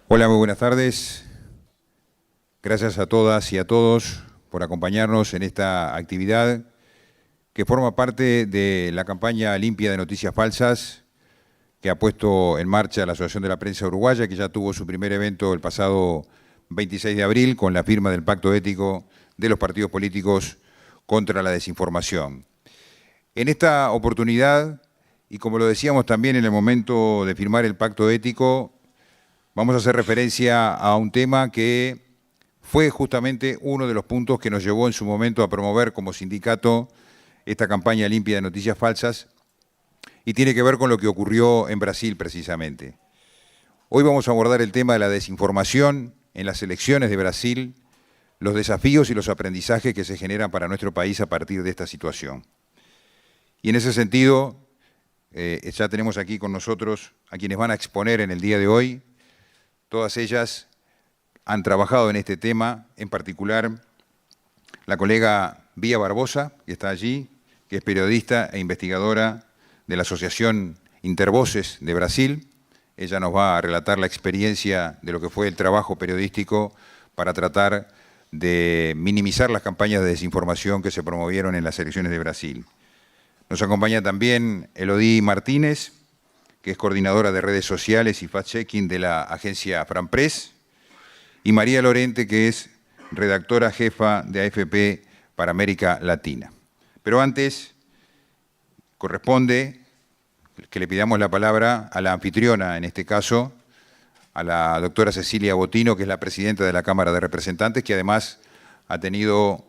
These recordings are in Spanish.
Hola, muy buenas tardes. Gracias a todas y a todos por acompañarnos en esta actividad que forma parte de la campaña limpia de noticias falsas que ha puesto en marcha la Asociación de la Prensa Uruguaya, que ya tuvo su primer evento el pasado 26 de abril con la firma del Pacto Ético de los partidos políticos contra la desinformación. En esta oportunidad, y como lo decíamos también en el momento de firmar el Pacto Ético, vamos a hacer referencia a un tema que fue justamente uno de los puntos que nos llevó en su momento a promover como sindicato esta campaña limpia de noticias falsas y tiene que ver con lo que ocurrió en Brasil precisamente. Hoy vamos a abordar el tema de la desinformación en las elecciones de Brasil, los desafíos y los aprendizajes que se generan para nuestro país a partir de esta situación. Y en ese sentido, ya tenemos aquí con nosotros a quienes van a exponer en el día de hoy. Todas ellas han trabajado en este tema, en particular la colega Bia Barbosa, que está allí, que es periodista e investigadora de la Asociación Intervoces de Brasil. Ella nos va a relatar la experiencia de lo que fue el trabajo periodístico para tratar de minimizar las campañas de desinformación que se promovieron en las elecciones de Brasil. Nos acompaña también Elodie Martínez, que es coordinadora de redes sociales y fact-checking de la agencia Franpress, y María Lorente, que es redactora jefa de AFP para América Latina. Pero antes, corresponde que le pidamos la palabra a la anfitriona, en este caso, a la doctora Cecilia Botino, que es la presidenta de la Cámara de Representantes, que además ha tenido,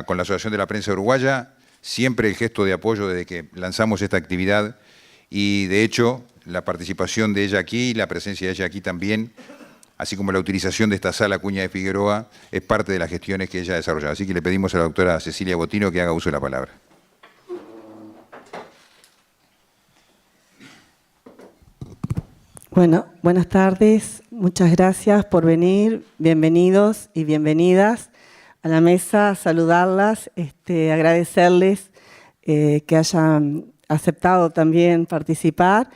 con la Asociación de la Prensa Uruguaya, siempre el gesto de apoyo desde que lanzamos esta actividad, y de hecho la participación de ella aquí y la presencia de ella aquí también, así como la utilización de esta sala Acuña de Figueroa, es parte de las gestiones que ella ha desarrollado. Así que le pedimos a la doctora Cecilia Botino que haga uso de la palabra. Bueno, buenas tardes, muchas gracias por venir, bienvenidos y bienvenidas a la mesa, saludarlas, agradecerles que hayan aceptado también participar.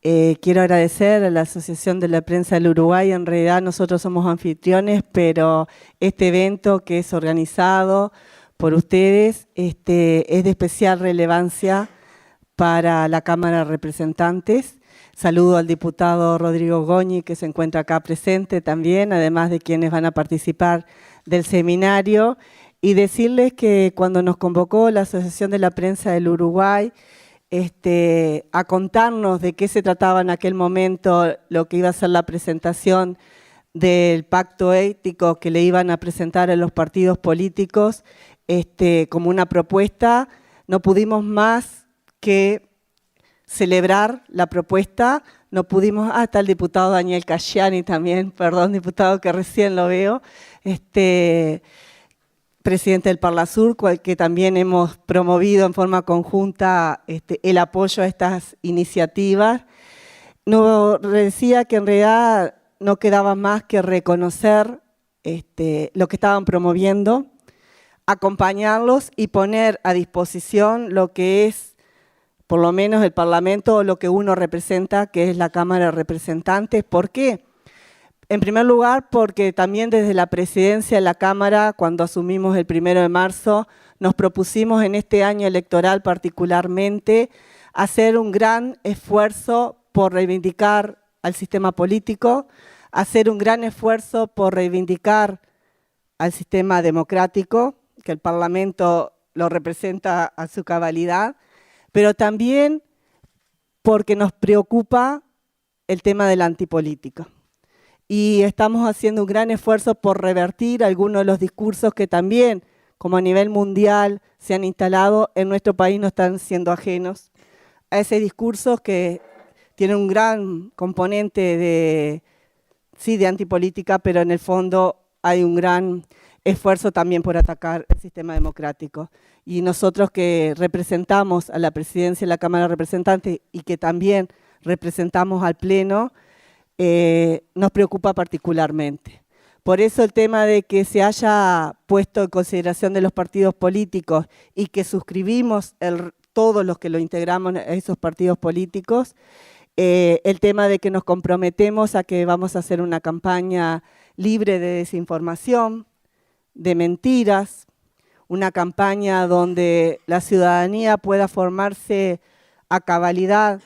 Quiero agradecer a la Asociación de la Prensa del Uruguay. En realidad nosotros somos anfitriones, pero este evento que es organizado por ustedes es de especial relevancia para la Cámara de Representantes. Saludo al diputado Rodrigo Goñi, que se encuentra acá presente también, además de quienes van a participar del seminario, y decirles que cuando nos convocó la Asociación de la Prensa del Uruguay a contarnos de qué se trataba en aquel momento, lo que iba a ser la presentación del pacto ético que le iban a presentar a los partidos políticos como una propuesta, no pudimos más que celebrar la propuesta. No pudimos, está el diputado Daniel Casciani también, perdón, diputado, que recién lo veo, presidente del Parlasur, que también hemos promovido en forma conjunta el apoyo a estas iniciativas. Nos decía que en realidad no quedaba más que reconocer lo que estaban promoviendo, acompañarlos y poner a disposición lo que es, por lo menos el Parlamento, lo que uno representa, que es la Cámara de Representantes. ¿Por qué? En primer lugar, porque también desde la presidencia de la Cámara, cuando asumimos el 1 de marzo, nos propusimos en este año electoral particularmente hacer un gran esfuerzo por reivindicar al sistema político, hacer un gran esfuerzo por reivindicar al sistema democrático, que el Parlamento lo representa a su cabalidad, pero también porque nos preocupa el tema de la antipolítica. Y estamos haciendo un gran esfuerzo por revertir algunos de los discursos que también, como a nivel mundial, se han instalado en nuestro país, no están siendo ajenos a ese discurso que tiene un gran componente de antipolítica, pero en el fondo hay un gran esfuerzo también por atacar el sistema democrático. Y nosotros que representamos a la presidencia de la Cámara de Representantes y que también representamos al Pleno, nos preocupa particularmente. Por eso el tema de que se haya puesto en consideración de los partidos políticos y que suscribimos todos los que lo integramos a esos partidos políticos, el tema de que nos comprometemos a que vamos a hacer una campaña libre de desinformación, de mentiras, una campaña donde la ciudadanía pueda formarse a cabalidad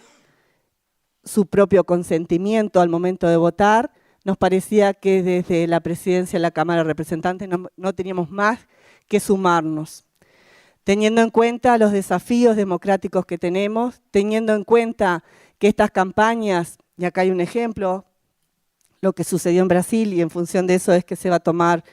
su propio consentimiento al momento de votar. Nos parecía que desde la presidencia de la Cámara de Representantes no teníamos más que sumarnos, teniendo en cuenta los desafíos democráticos que tenemos, teniendo en cuenta que estas campañas, y acá hay un ejemplo, lo que sucedió en Brasil, y en función de eso es que se va a tomar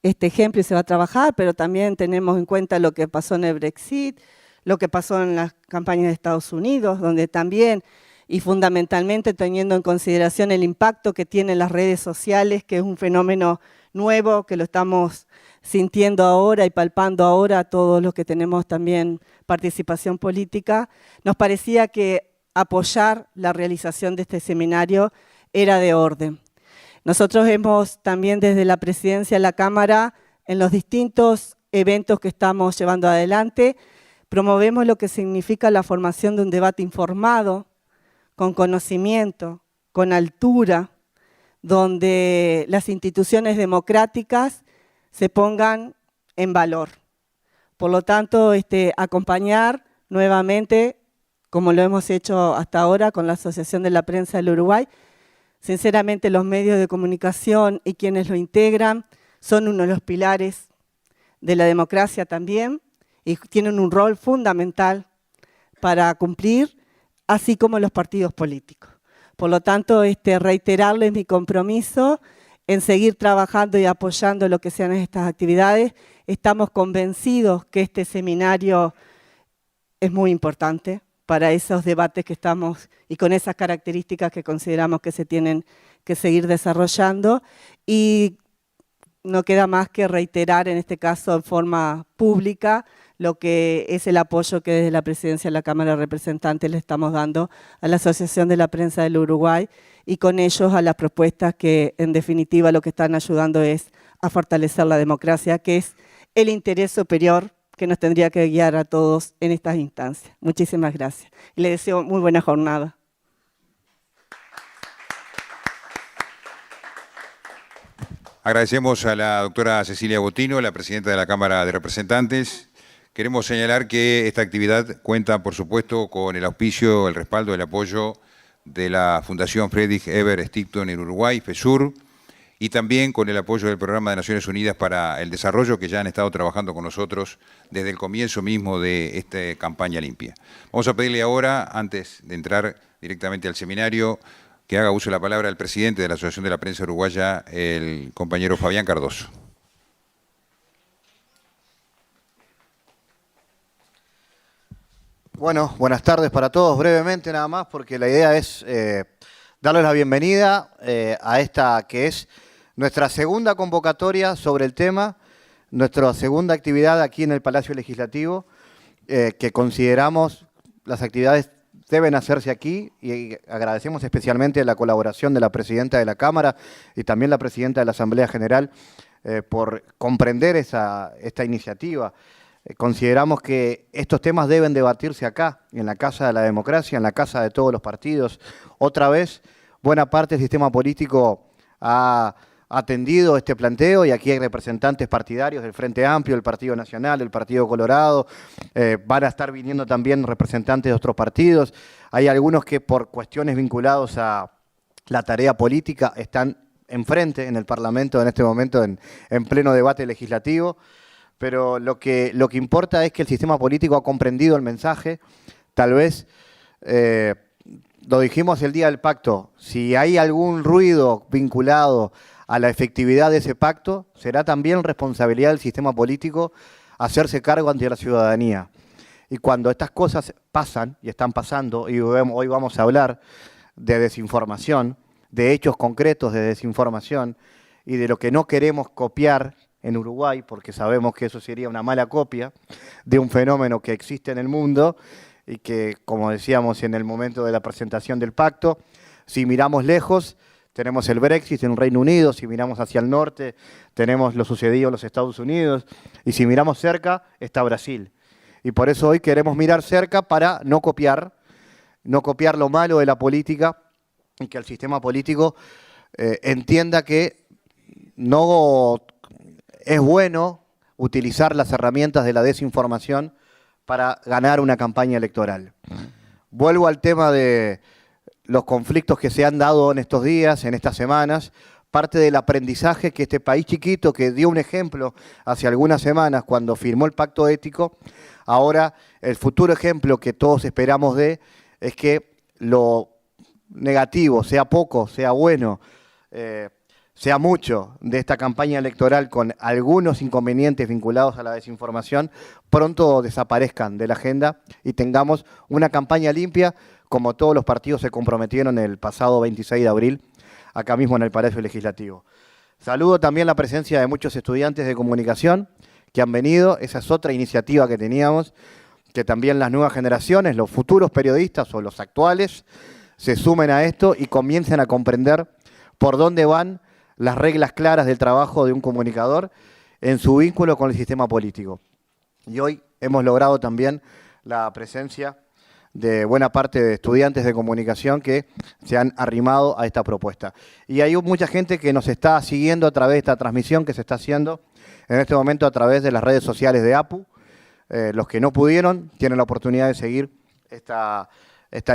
este ejemplo y se va a trabajar, pero también tenemos en cuenta lo que pasó en el Brexit, lo que pasó en las campañas de Estados Unidos, donde también, y fundamentalmente teniendo en consideración el impacto que tienen las redes sociales, que es un fenómeno nuevo, que lo estamos sintiendo ahora y palpando ahora todos los que tenemos también participación política, nos parecía que apoyar la realización de este seminario era de orden. Nosotros hemos también desde la presidencia de la Cámara, en los distintos eventos que estamos llevando adelante, promovemos lo que significa la formación de un debate informado, con conocimiento, con altura, donde las instituciones democráticas se pongan en valor. Por lo tanto, acompañar nuevamente, como lo hemos hecho hasta ahora con la Asociación de la Prensa del Uruguay, sinceramente los medios de comunicación y quienes lo integran son uno de los pilares de la democracia también y tienen un rol fundamental para cumplir, así como los partidos políticos. Por lo tanto, reiterarles mi compromiso en seguir trabajando y apoyando lo que sean estas actividades. Estamos convencidos que este seminario es muy importante para esos debates que estamos y con esas características que consideramos que se tienen que seguir desarrollando. Y no queda más que reiterar, en este caso en forma pública, lo que es el apoyo que desde la presidencia de la Cámara de Representantes le estamos dando a la Asociación de la Prensa del Uruguay y con ellos a las propuestas que en definitiva lo que están ayudando es a fortalecer la democracia, que es el interés superior que nos tendría que guiar a todos en estas instancias. Muchísimas gracias. Y les deseo muy buena jornada. Agradecemos a la doctora Cecilia Botino, la presidenta de la Cámara de Representantes. Queremos señalar que esta actividad cuenta, por supuesto, con el auspicio, el respaldo, el apoyo de la Fundación Friedrich Ebert Stiftung en Uruguay, FESUR, y también con el apoyo del Programa de Naciones Unidas para el Desarrollo, que ya han estado trabajando con nosotros desde el comienzo mismo de esta campaña limpia. Vamos a pedirle ahora, antes de entrar directamente al seminario, que haga uso de la palabra el presidente de la Asociación de la Prensa Uruguaya, el compañero Fabián Cardoso. Bueno, buenas tardes para todos. Brevemente nada más, porque la idea es darles la bienvenida a esta que es nuestra segunda convocatoria sobre el tema, nuestra segunda actividad aquí en el Palacio Legislativo, que consideramos las actividades deben hacerse aquí y agradecemos especialmente la colaboración de la presidenta de la Cámara y también la presidenta de la Asamblea General por comprender esta iniciativa. Consideramos que estos temas deben debatirse acá, en la Casa de la Democracia, en la Casa de todos los partidos. Otra vez, buena parte del sistema político ha atendido este planteo y aquí hay representantes partidarios del Frente Amplio, del Partido Nacional, del Partido Colorado. Van a estar viniendo también representantes de otros partidos. Hay algunos que por cuestiones vinculadas a la tarea política están enfrente en el Parlamento en este momento en pleno debate legislativo. Pero lo que importa es que el sistema político ha comprendido el mensaje. Tal vez, lo dijimos el día del pacto, si hay algún ruido vinculado a la efectividad de ese pacto, será también responsabilidad del sistema político hacerse cargo ante la ciudadanía. Y cuando estas cosas pasan, y están pasando, y hoy vamos a hablar de desinformación, de hechos concretos de desinformación, y de lo que no queremos copiar en Uruguay, porque sabemos que eso sería una mala copia de un fenómeno que existe en el mundo y que, como decíamos en el momento de la presentación del pacto, si miramos lejos, tenemos el Brexit en Reino Unido, si miramos hacia el norte, tenemos lo sucedido en los Estados Unidos, y si miramos cerca, está Brasil. Y por eso hoy queremos mirar cerca para no copiar no copiar lo malo de la política y que el sistema político entienda que no es bueno utilizar las herramientas de la desinformación para ganar una campaña electoral. Vuelvo al tema de los conflictos que se han dado en estos días, en estas semanas, parte del aprendizaje que este país chiquito, que dio un ejemplo hace algunas semanas cuando firmó el pacto ético, ahora el futuro ejemplo que todos esperamos es que lo negativo, sea poco, sea bueno, sea mucho de esta campaña electoral con algunos inconvenientes vinculados a la desinformación, pronto desaparezcan de la agenda y tengamos una campaña limpia como todos los partidos se comprometieron el pasado 26 de abril, acá mismo en el Palacio Legislativo. Saludo también la presencia de muchos estudiantes de comunicación que han venido, esa es otra iniciativa que teníamos, que también las nuevas generaciones, los futuros periodistas o los actuales, se sumen a esto y comiencen a comprender por dónde van las reglas claras del trabajo de un comunicador en su vínculo con el sistema político. Y hoy hemos logrado también la presencia de buena parte de estudiantes de comunicación que se han arrimado a esta propuesta. Y hay mucha gente que nos está siguiendo a través de esta transmisión que se está haciendo en este momento a través de las redes sociales de APU. Los que no pudieron tienen la oportunidad de seguir esta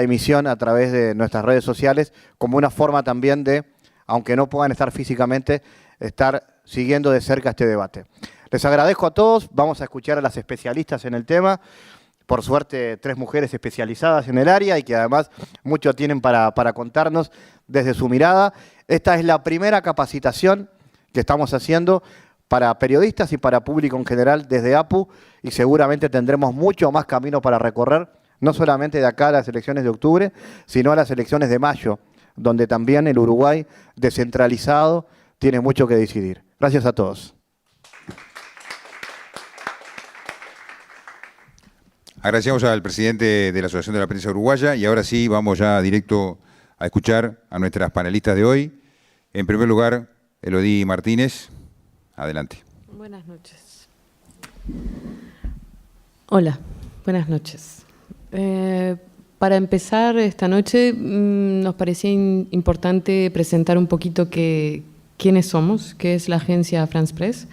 emisión a través de nuestras redes sociales como una forma también de, aunque no puedan estar físicamente, estar siguiendo de cerca este debate. Les agradezco a todos, vamos a escuchar a las especialistas en el tema. Por suerte, 3 mujeres especializadas en el área y que además mucho tienen para contarnos desde su mirada. Esta es la primera capacitación que estamos haciendo para periodistas y para público en general desde APU y seguramente tendremos mucho más camino para recorrer, no solamente de acá a las elecciones de octubre, sino a las elecciones de mayo, donde también el Uruguay descentralizado tiene mucho que decidir. Gracias a todos. Agradecemos al presidente de la Asociación de la Prensa Uruguaya y ahora sí vamos ya directo a escuchar a nuestras panelistas de hoy. En primer lugar, Elodie Martínez. Adelante. Buenas noches. Hola, buenas noches. Para empezar esta noche nos parecía importante presentar un poquito quiénes somos, qué es la agencia France Press.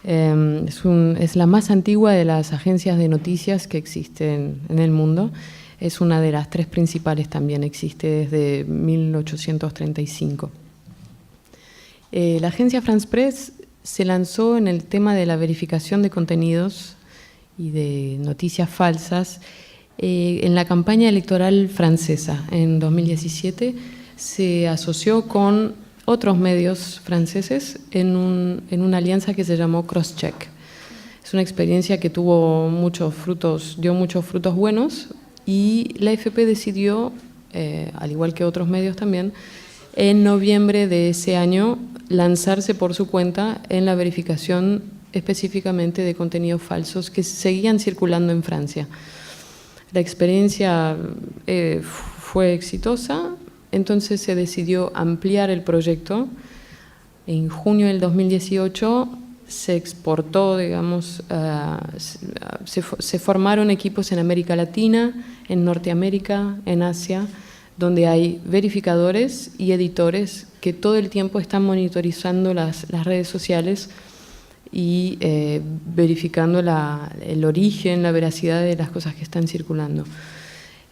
Es la más antigua de las agencias de noticias que existen en el mundo. Es una de las 3 principales también, existe desde 1835. La agencia France Press se lanzó en el tema de la verificación de contenidos y de noticias falsas en la campaña electoral francesa. En 2017 se asoció con otros medios franceses en una alianza que se llamó Crosscheck. Es una experiencia que dio muchos frutos buenos y la AFP decidió, al igual que otros medios también, en noviembre de ese año lanzarse por su cuenta en la verificación específicamente de contenidos falsos que seguían circulando en Francia. La experiencia fue exitosa. Entonces se decidió ampliar el proyecto. En junio del 2018 se exportó, digamos, se formaron equipos en América Latina, en Norteamérica, en Asia, donde hay verificadores y editores que todo el tiempo están monitorizando las redes sociales y verificando el origen, la veracidad de las cosas que están circulando.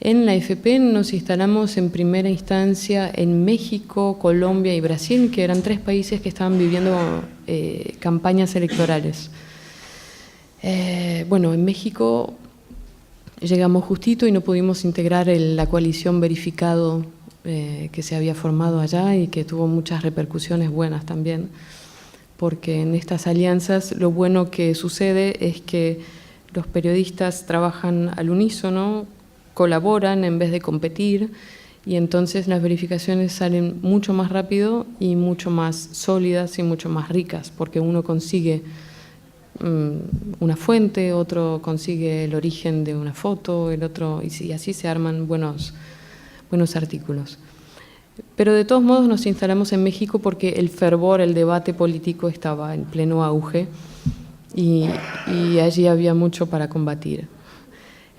En la AFP nos instalamos en primera instancia en México, Colombia y Brasil, que eran 3 países que estaban viviendo campañas electorales. Bueno, en México llegamos justito y no pudimos integrar la coalición verificado que se había formado allá y que tuvo muchas repercusiones buenas también, porque en estas alianzas lo bueno que sucede es que los periodistas trabajan al unísono, colaboran en vez de competir y entonces las verificaciones salen mucho más rápido y mucho más sólidas y mucho más ricas porque uno consigue una fuente, otro consigue el origen de una foto, el otro y así se arman buenos artículos. Pero de todos modos nos instalamos en México porque el fervor, el debate político estaba en pleno auge y allí había mucho para combatir.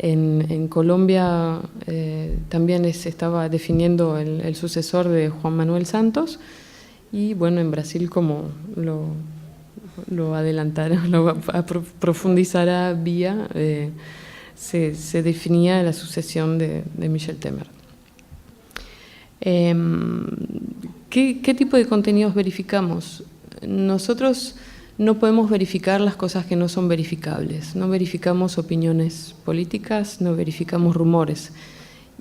En Colombia también se estaba definiendo el sucesor de Juan Manuel Santos, y bueno, en Brasil, como lo adelantaron, lo profundizará Bia, se definía la sucesión de Michel Temer. ¿Qué tipo de contenidos verificamos? Nosotros no podemos verificar las cosas que no son verificables. No verificamos opiniones políticas, no verificamos rumores.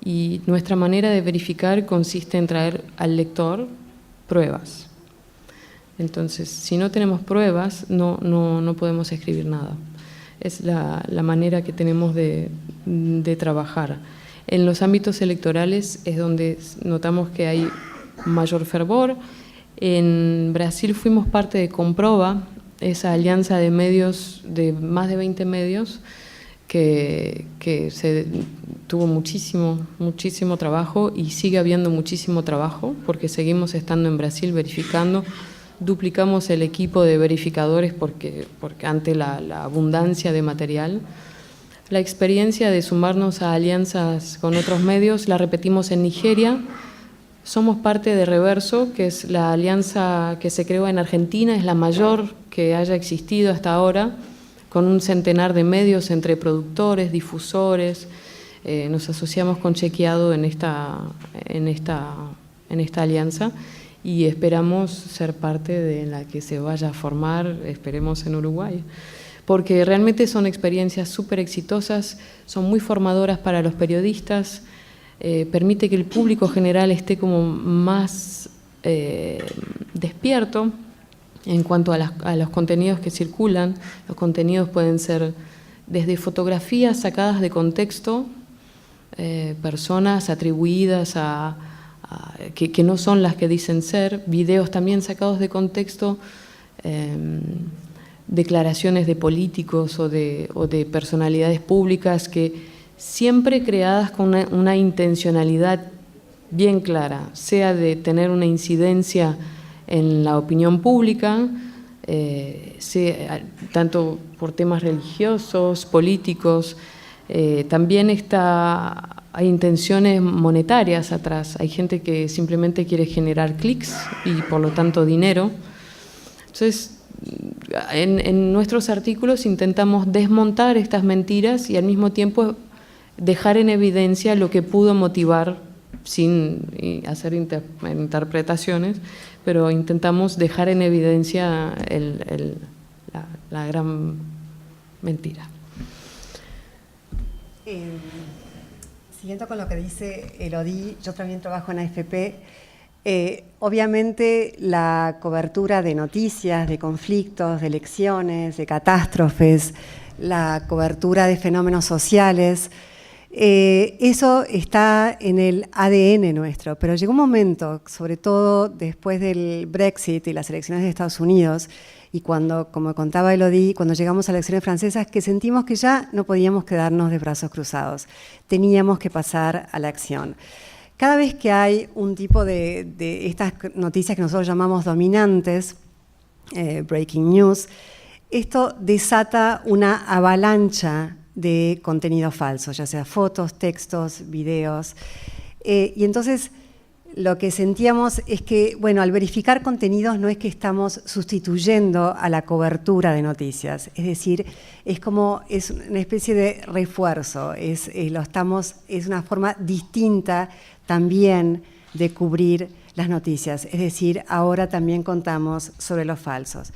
Y nuestra manera de verificar consiste en traer al lector pruebas. Entonces, si no tenemos pruebas, no podemos escribir nada. Es la manera que tenemos de trabajar. En los ámbitos electorales es donde notamos que hay mayor fervor. En Brasil fuimos parte de Comprova, esa alianza de medios, de más de 20 medios, que tuvo muchísimo trabajo, y sigue habiendo muchísimo trabajo, porque seguimos estando en Brasil verificando. Duplicamos el equipo de verificadores porque ante la abundancia de material. La experiencia de sumarnos a alianzas con otros medios la repetimos en Nigeria. Somos parte de Reverso, que es la alianza que se creó en Argentina, es la mayor que haya existido hasta ahora, con un centenar de medios entre productores, difusores. Nos asociamos con Chequeado en esta alianza, y esperamos ser parte de la que se vaya a formar, esperemos en Uruguay, porque realmente son experiencias súper exitosas, son muy formadoras para los periodistas, permite que el público general esté como más despierto en cuanto a los contenidos que circulan. Los contenidos pueden ser desde fotografías sacadas de contexto, personas atribuidas que no son las que dicen ser, videos también sacados de contexto, declaraciones de políticos o de personalidades públicas, que siempre creadas con una intencionalidad bien clara, sea de tener una incidencia en la opinión pública, tanto por temas religiosos, políticos. También hay intenciones monetarias atrás. Hay gente que simplemente quiere generar clics y por lo tanto dinero. Entonces, en nuestros artículos intentamos desmontar estas mentiras y al mismo tiempo dejar en evidencia lo que pudo motivar, sin hacer interpretaciones, pero intentamos dejar en evidencia la gran mentira. Siguiendo con lo que dice Elodie, yo también trabajo en AFP. Obviamente la cobertura de noticias, de conflictos, de elecciones, de catástrofes, la cobertura de fenómenos sociales, eso está en el ADN nuestro, pero llegó un momento, sobre todo después del Brexit y las elecciones de Estados Unidos, y cuando, como contaba Elodie, cuando llegamos a las elecciones francesas, que sentimos que ya no podíamos quedarnos de brazos cruzados, teníamos que pasar a la acción. Cada vez que hay un tipo de estas noticias que nosotros llamamos dominantes, breaking news, esto desata una avalancha de contenido falso, ya sea fotos, textos, videos. Y entonces lo que sentíamos es que, bueno, al verificar contenidos no es que estamos sustituyendo a la cobertura de noticias, es decir, es una especie de refuerzo, es una forma distinta también de cubrir las noticias, es decir, ahora también contamos sobre los falsos.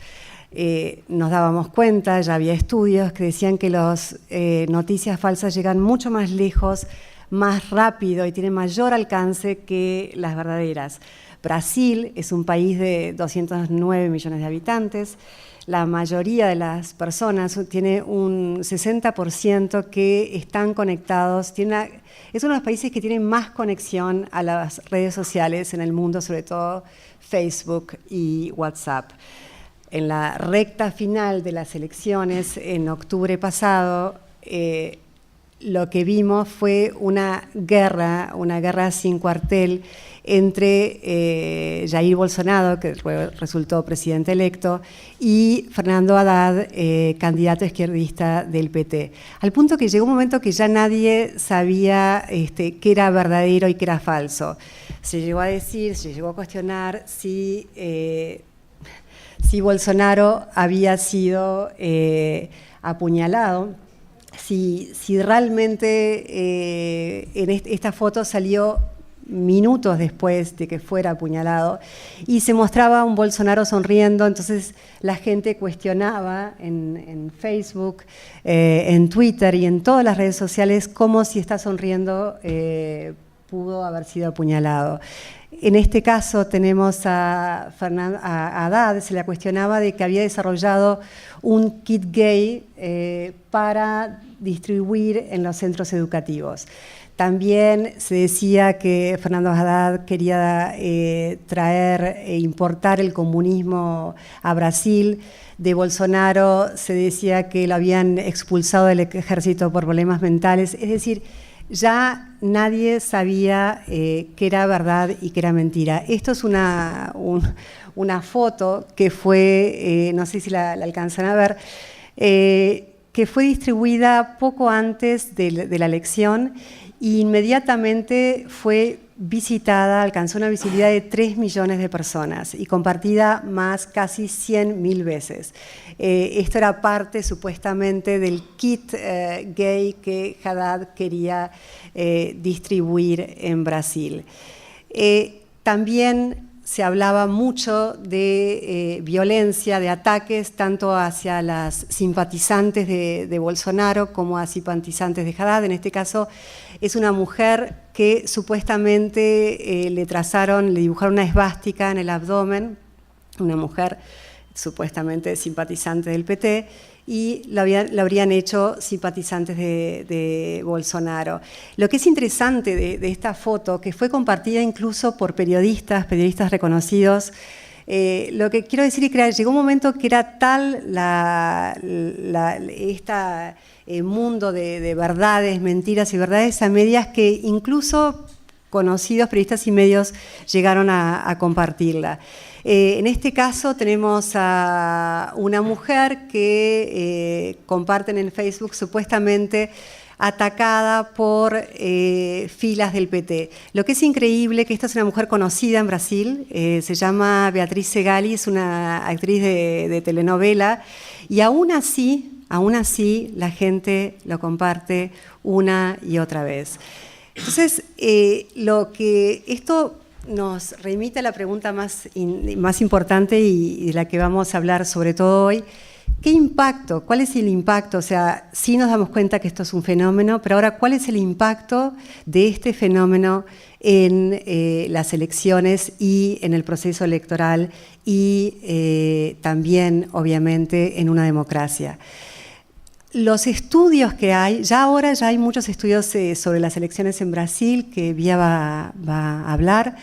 Nos dábamos cuenta, ya había estudios que decían que las noticias falsas llegan mucho más lejos, más rápido y tienen mayor alcance que las verdaderas. Brasil es un país de 209 millones de habitantes. La mayoría de las personas tiene un 60% que están conectados. Es uno de los países que tienen más conexión a las redes sociales en el mundo, sobre todo Facebook y WhatsApp. En la recta final de las elecciones, en octubre pasado, lo que vimos fue una guerra sin cuartel entre Jair Bolsonaro, que resultó presidente electo, y Fernando Haddad, candidato izquierdista del PT. Al punto que llegó un momento que ya nadie sabía qué era verdadero y qué era falso. Se llegó a decir, se llegó a cuestionar si Bolsonaro había sido apuñalado, si realmente en esta foto salió minutos después de que fuera apuñalado, y se mostraba un Bolsonaro sonriendo. Entonces la gente cuestionaba en Facebook, en Twitter y en todas las redes sociales cómo, si está sonriendo, pudo haber sido apuñalado. En este caso tenemos a Haddad, se le cuestionaba de que había desarrollado un kit gay para distribuir en los centros educativos. También se decía que Fernando Haddad quería traer e importar el comunismo a Brasil. De Bolsonaro se decía que lo habían expulsado del ejército por problemas mentales. Es decir, ya nadie sabía qué era verdad y qué era mentira. Esto es una foto que fue, no sé si la alcanzan a ver, que fue distribuida poco antes de la elección. Y inmediatamente fue visitada, alcanzó una visibilidad de 3 millones de personas y compartida más casi 100.000 veces. Esto era parte supuestamente del kit gay que Haddad quería distribuir en Brasil. También se hablaba mucho de violencia, de ataques, tanto hacia las simpatizantes de Bolsonaro como a simpatizantes de Haddad. En este caso es una mujer que supuestamente le dibujaron una esvástica en el abdomen, una mujer supuestamente simpatizante del PT, y lo habrían hecho simpatizantes de Bolsonaro. Lo que es interesante de esta foto, que fue compartida incluso por periodistas reconocidos, lo que quiero decir es que llegó un momento que era tal mundo de verdades, mentiras y verdades a medias, que incluso conocidos periodistas y medios llegaron a compartirla. En este caso tenemos a una mujer que comparten en Facebook supuestamente atacada por filas del PT. Lo que es increíble, que esta es una mujer conocida en Brasil, se llama Beatriz Segali, es una actriz de telenovela, y aún así la gente lo comparte una y otra vez. Entonces, esto nos remite a la pregunta más importante y de la que vamos a hablar sobre todo hoy. ¿Qué impacto? ¿Cuál es el impacto? O sea, sí nos damos cuenta que esto es un fenómeno, pero ahora, ¿cuál es el impacto de este fenómeno en las elecciones y en el proceso electoral y también, obviamente, en una democracia? Los estudios que hay, ahora ya hay muchos estudios sobre las elecciones en Brasil, que Bia va a hablar.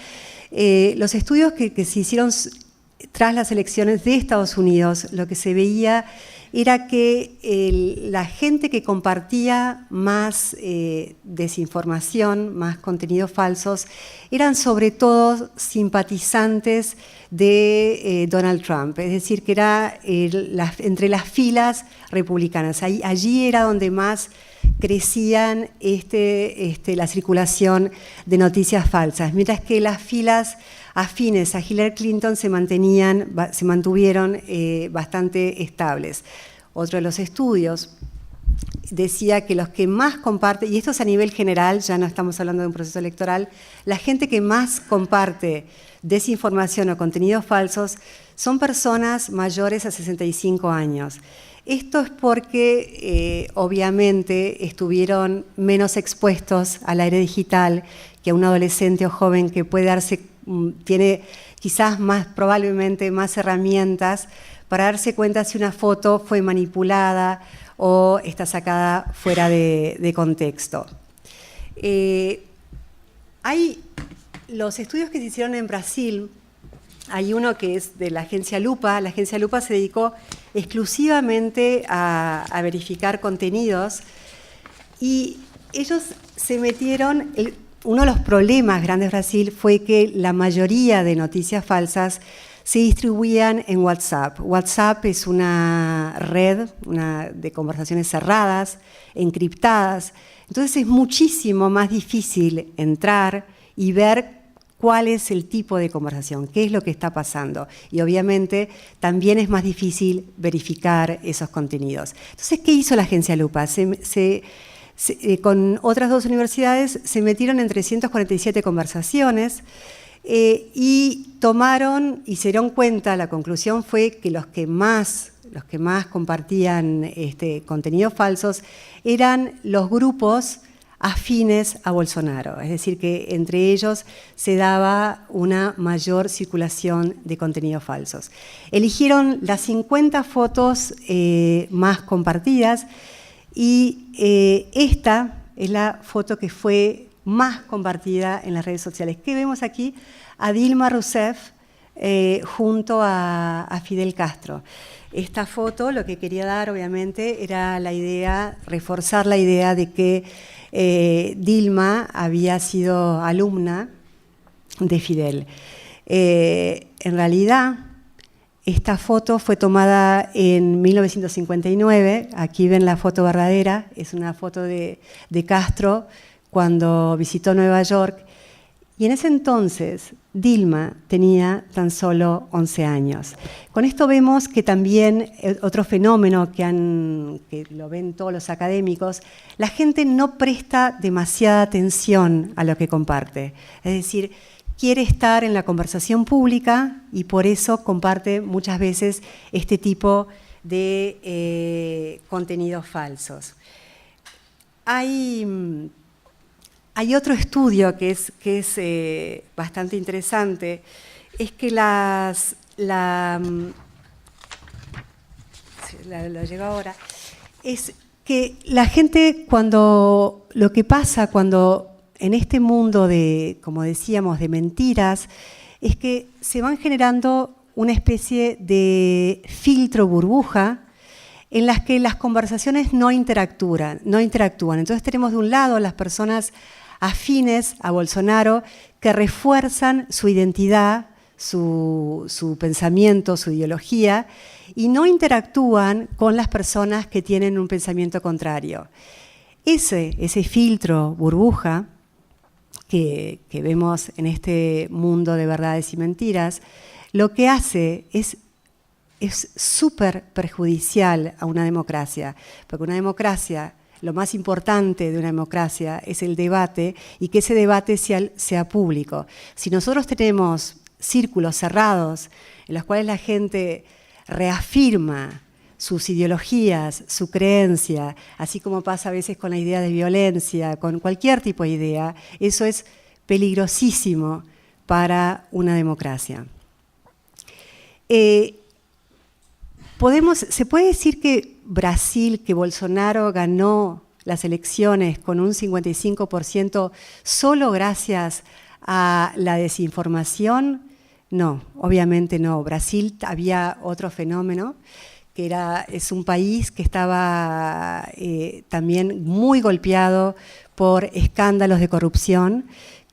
Los estudios que se hicieron tras las elecciones de Estados Unidos, lo que se veía era que la gente que compartía más desinformación, más contenidos falsos, eran sobre todo simpatizantes de Donald Trump, es decir, que era entre las filas republicanas. Allí era donde más crecían la circulación de noticias falsas, mientras que las filas afines a Hillary Clinton se mantuvieron bastante estables. Otro de los estudios decía que los que más comparten, y esto es a nivel general, ya no estamos hablando de un proceso electoral, la gente que más comparte desinformación o contenidos falsos son personas mayores a 65 años. Esto es porque obviamente estuvieron menos expuestos al aire digital que a un adolescente o joven que tiene quizás probablemente más herramientas para darse cuenta si una foto fue manipulada o está sacada fuera de contexto. Hay los estudios que se hicieron en Brasil. Hay uno que es de la agencia Lupa. La agencia Lupa se dedicó exclusivamente a verificar contenidos y ellos se metieron, uno de los problemas grandes de Brasil fue que la mayoría de noticias falsas se distribuían en WhatsApp. WhatsApp es una red de conversaciones cerradas, encriptadas, entonces es muchísimo más difícil entrar y ver cuál es el tipo de conversación, qué es lo que está pasando. Y obviamente también es más difícil verificar esos contenidos. Entonces, ¿qué hizo la agencia Lupa? Con otras 2 universidades se metieron en 347 conversaciones y tomaron y se dieron cuenta, la conclusión fue que los que más compartían contenidos falsos eran los grupos afines a Bolsonaro, es decir, que entre ellos se daba una mayor circulación de contenidos falsos. Eligieron las 50 fotos más compartidas y esta es la foto que fue más compartida en las redes sociales. ¿Qué vemos aquí? A Dilma Rousseff junto a Fidel Castro. Esta foto lo que quería dar, obviamente, era la idea, reforzar la idea de que Dilma había sido alumna de Fidel. En realidad, esta foto fue tomada en 1959, aquí ven la foto verdadera, es una foto de Castro cuando visitó Nueva York, y en ese entonces Dilma tenía tan solo 11 años. Con esto vemos que también otro fenómeno que lo ven todos los académicos, la gente no presta demasiada atención a lo que comparte, es decir, quiere estar en la conversación pública y por eso comparte muchas veces este tipo de contenidos falsos. Hay otro estudio que es bastante interesante, es que lo llevo ahora, es que la gente lo que pasa cuando en este mundo de, como decíamos, de mentiras, es que se van generando una especie de filtro burbuja en las que las conversaciones no interactúan. Entonces tenemos de un lado las personas afines a Bolsonaro que refuerzan su identidad, su pensamiento, su ideología, y no interactúan con las personas que tienen un pensamiento contrario. Ese filtro burbuja que vemos en este mundo de verdades y mentiras, lo que hace es súper perjudicial a una democracia, porque una democracia, lo más importante de una democracia es el debate y que ese debate sea público. Si nosotros tenemos círculos cerrados en los cuales la gente reafirma sus ideologías, su creencia, así como pasa a veces con la idea de violencia, con cualquier tipo de idea, eso es peligrosísimo para una democracia. Se puede decir que Brasil, que Bolsonaro ganó las elecciones con un 55% solo gracias a la desinformación. No, obviamente no. Brasil había otro fenómeno, que es un país que estaba también muy golpeado por escándalos de corrupción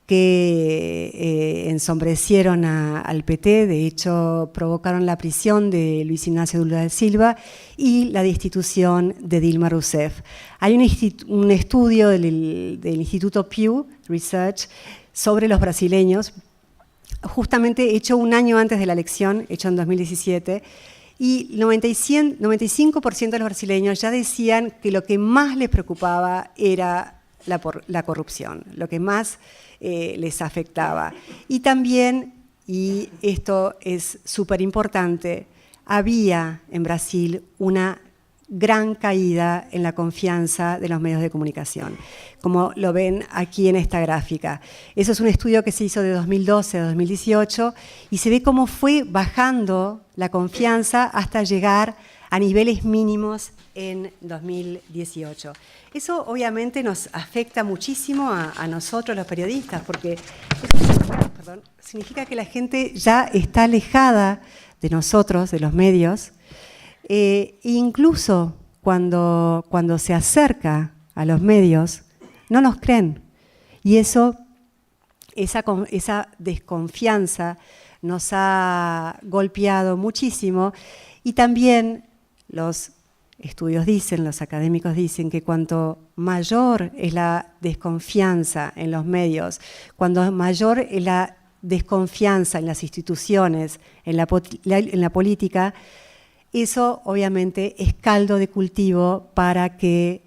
que ensombrecieron al PT, de hecho provocaron la prisión de Luis Ignacio Lula da Silva y la destitución de Dilma Rousseff. Hay un estudio del Instituto Pew Research sobre los brasileños, justamente hecho un año antes de la elección, hecho en 2017, y 95% de los brasileños ya decían que lo que más les preocupaba era la corrupción, lo que más les afectaba. Y también, y esto es súper importante, había en Brasil una gran caída en la confianza de los medios de comunicación, como lo ven aquí en esta gráfica. Eso es un estudio que se hizo de 2012 a 2018 y se ve cómo fue bajando la confianza hasta llegar a niveles mínimos en 2018. Eso obviamente nos afecta muchísimo a nosotros los periodistas, porque eso significa que la gente ya está alejada de nosotros, de los medios, incluso cuando se acerca a los medios, no nos creen. Y esa desconfianza nos ha golpeado muchísimo, y también los estudios dicen, los académicos dicen que cuanto mayor es la desconfianza en los medios, cuando mayor es la desconfianza en las instituciones, en la política, eso obviamente es caldo de cultivo para que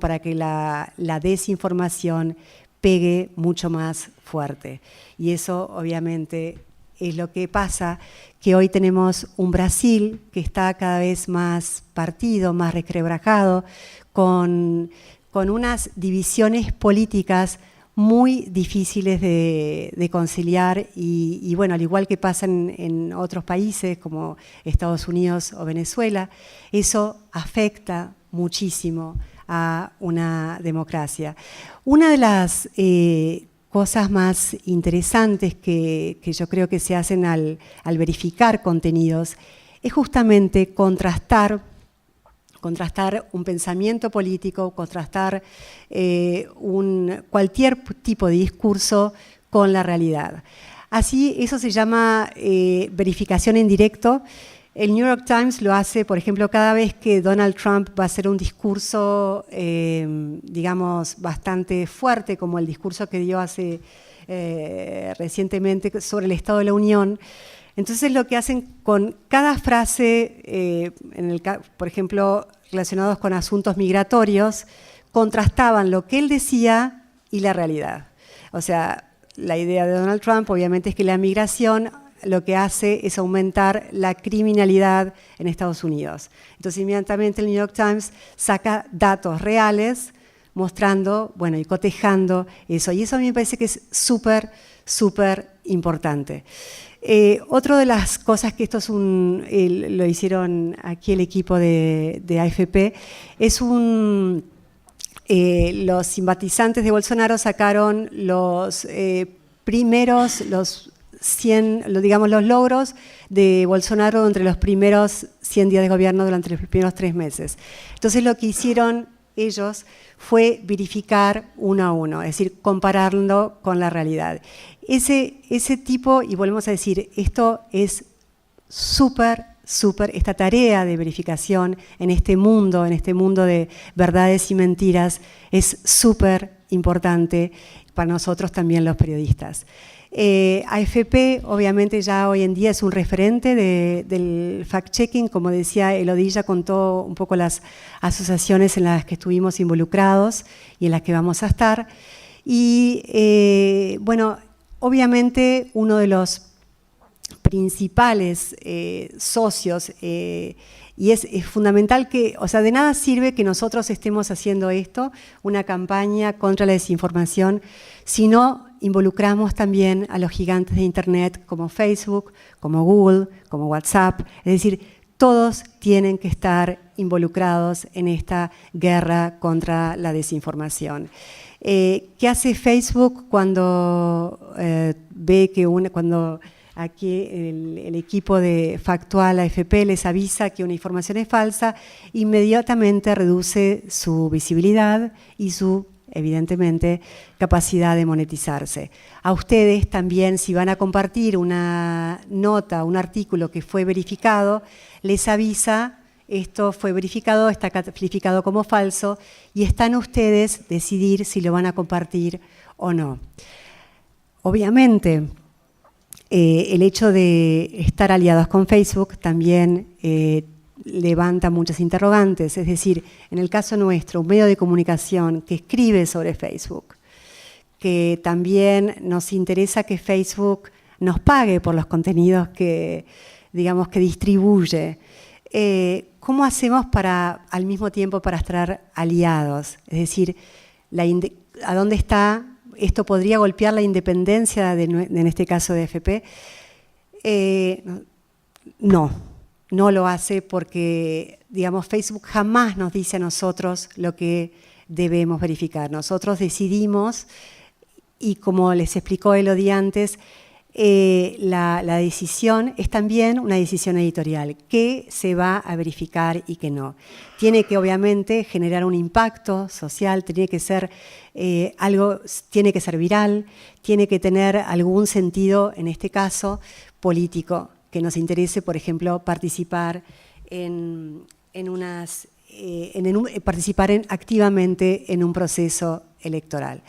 para que la desinformación pegue mucho más fuerte. Y eso obviamente es lo que pasa, que hoy tenemos un Brasil que está cada vez más partido, más resquebrajado, con unas divisiones políticas muy difíciles de conciliar y bueno, al igual que pasa en otros países como Estados Unidos o Venezuela, eso afecta muchísimo a una democracia. Una de las cosas más interesantes que yo creo que se hacen al verificar contenidos es justamente contrastar un pensamiento político, contrastar cualquier tipo de discurso con la realidad. Así, eso se llama verificación en directo. El New York Times lo hace, por ejemplo, cada vez que Donald Trump va a hacer un discurso, digamos, bastante fuerte, como el discurso que dio hace recientemente sobre el Estado de la Unión. Entonces lo que hacen con cada frase, por ejemplo, relacionados con asuntos migratorios, contrastaban lo que él decía y la realidad. O sea, la idea de Donald Trump obviamente es que la migración lo que hace es aumentar la criminalidad en Estados Unidos. Entonces inmediatamente el New York Times saca datos reales mostrando, bueno, y cotejando eso. Y eso a mí me parece que es súper, súper importante. Otra de las cosas que esto es lo hicieron aquí el equipo de AFP, es los simpatizantes de Bolsonaro sacaron los primeros, los logros de Bolsonaro entre los primeros 100 días de gobierno durante los primeros 3 meses. Entonces lo que hicieron ellos fue verificar uno a uno, es decir, compararlo con la realidad. Ese tipo, y volvemos a decir, esto es súper, esta tarea de verificación en este mundo de verdades y mentiras, es súper importante para nosotros también los periodistas. AFP obviamente ya hoy en día es un referente del fact-checking, como decía Elodie, ya contó un poco las asociaciones en las que estuvimos involucrados y en las que vamos a estar. Y bueno, obviamente uno de los principales socios, y es fundamental que, o sea, de nada sirve que nosotros estemos haciendo esto, una campaña contra la desinformación, si no involucramos también a los gigantes de Internet como Facebook, como Google, como WhatsApp. Es decir, todos tienen que estar involucrados en esta guerra contra la desinformación. ¿Qué hace Facebook cuando ve que cuando aquí el equipo de Factual AFP les avisa que una información es falsa? Inmediatamente reduce su visibilidad y su, evidentemente, capacidad de monetizarse. A ustedes también, si van a compartir una nota, un artículo que fue verificado, les avisa: esto fue verificado, está calificado como falso, y están ustedes decidir si lo van a compartir o no. Obviamente, el hecho de estar aliados con Facebook también levanta muchas interrogantes. Es decir, en el caso nuestro, un medio de comunicación que escribe sobre Facebook, que también nos interesa que Facebook nos pague por los contenidos que, digamos, que distribuye. ¿Cómo hacemos al mismo tiempo para estar aliados? Es decir, ¿a dónde está? ¿Esto podría golpear la independencia en este caso de AFP? No lo hace porque, digamos, Facebook jamás nos dice a nosotros lo que debemos verificar. Nosotros decidimos, y como les explicó Elodie antes, la decisión es también una decisión editorial, qué se va a verificar y qué no. Tiene que obviamente generar un impacto social, tiene que ser tiene que ser viral, tiene que tener algún sentido, en este caso, político, que nos interese, por ejemplo, participar activamente en un proceso electoral.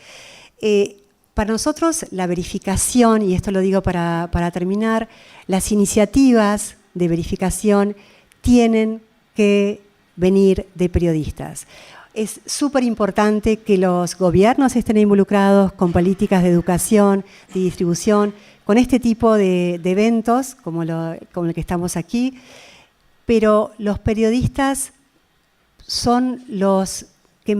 Para nosotros la verificación, y esto lo digo para terminar, las iniciativas de verificación tienen que venir de periodistas. Es súper importante que los gobiernos estén involucrados con políticas de educación, de distribución, con este tipo de eventos como el que estamos aquí, pero los periodistas son los que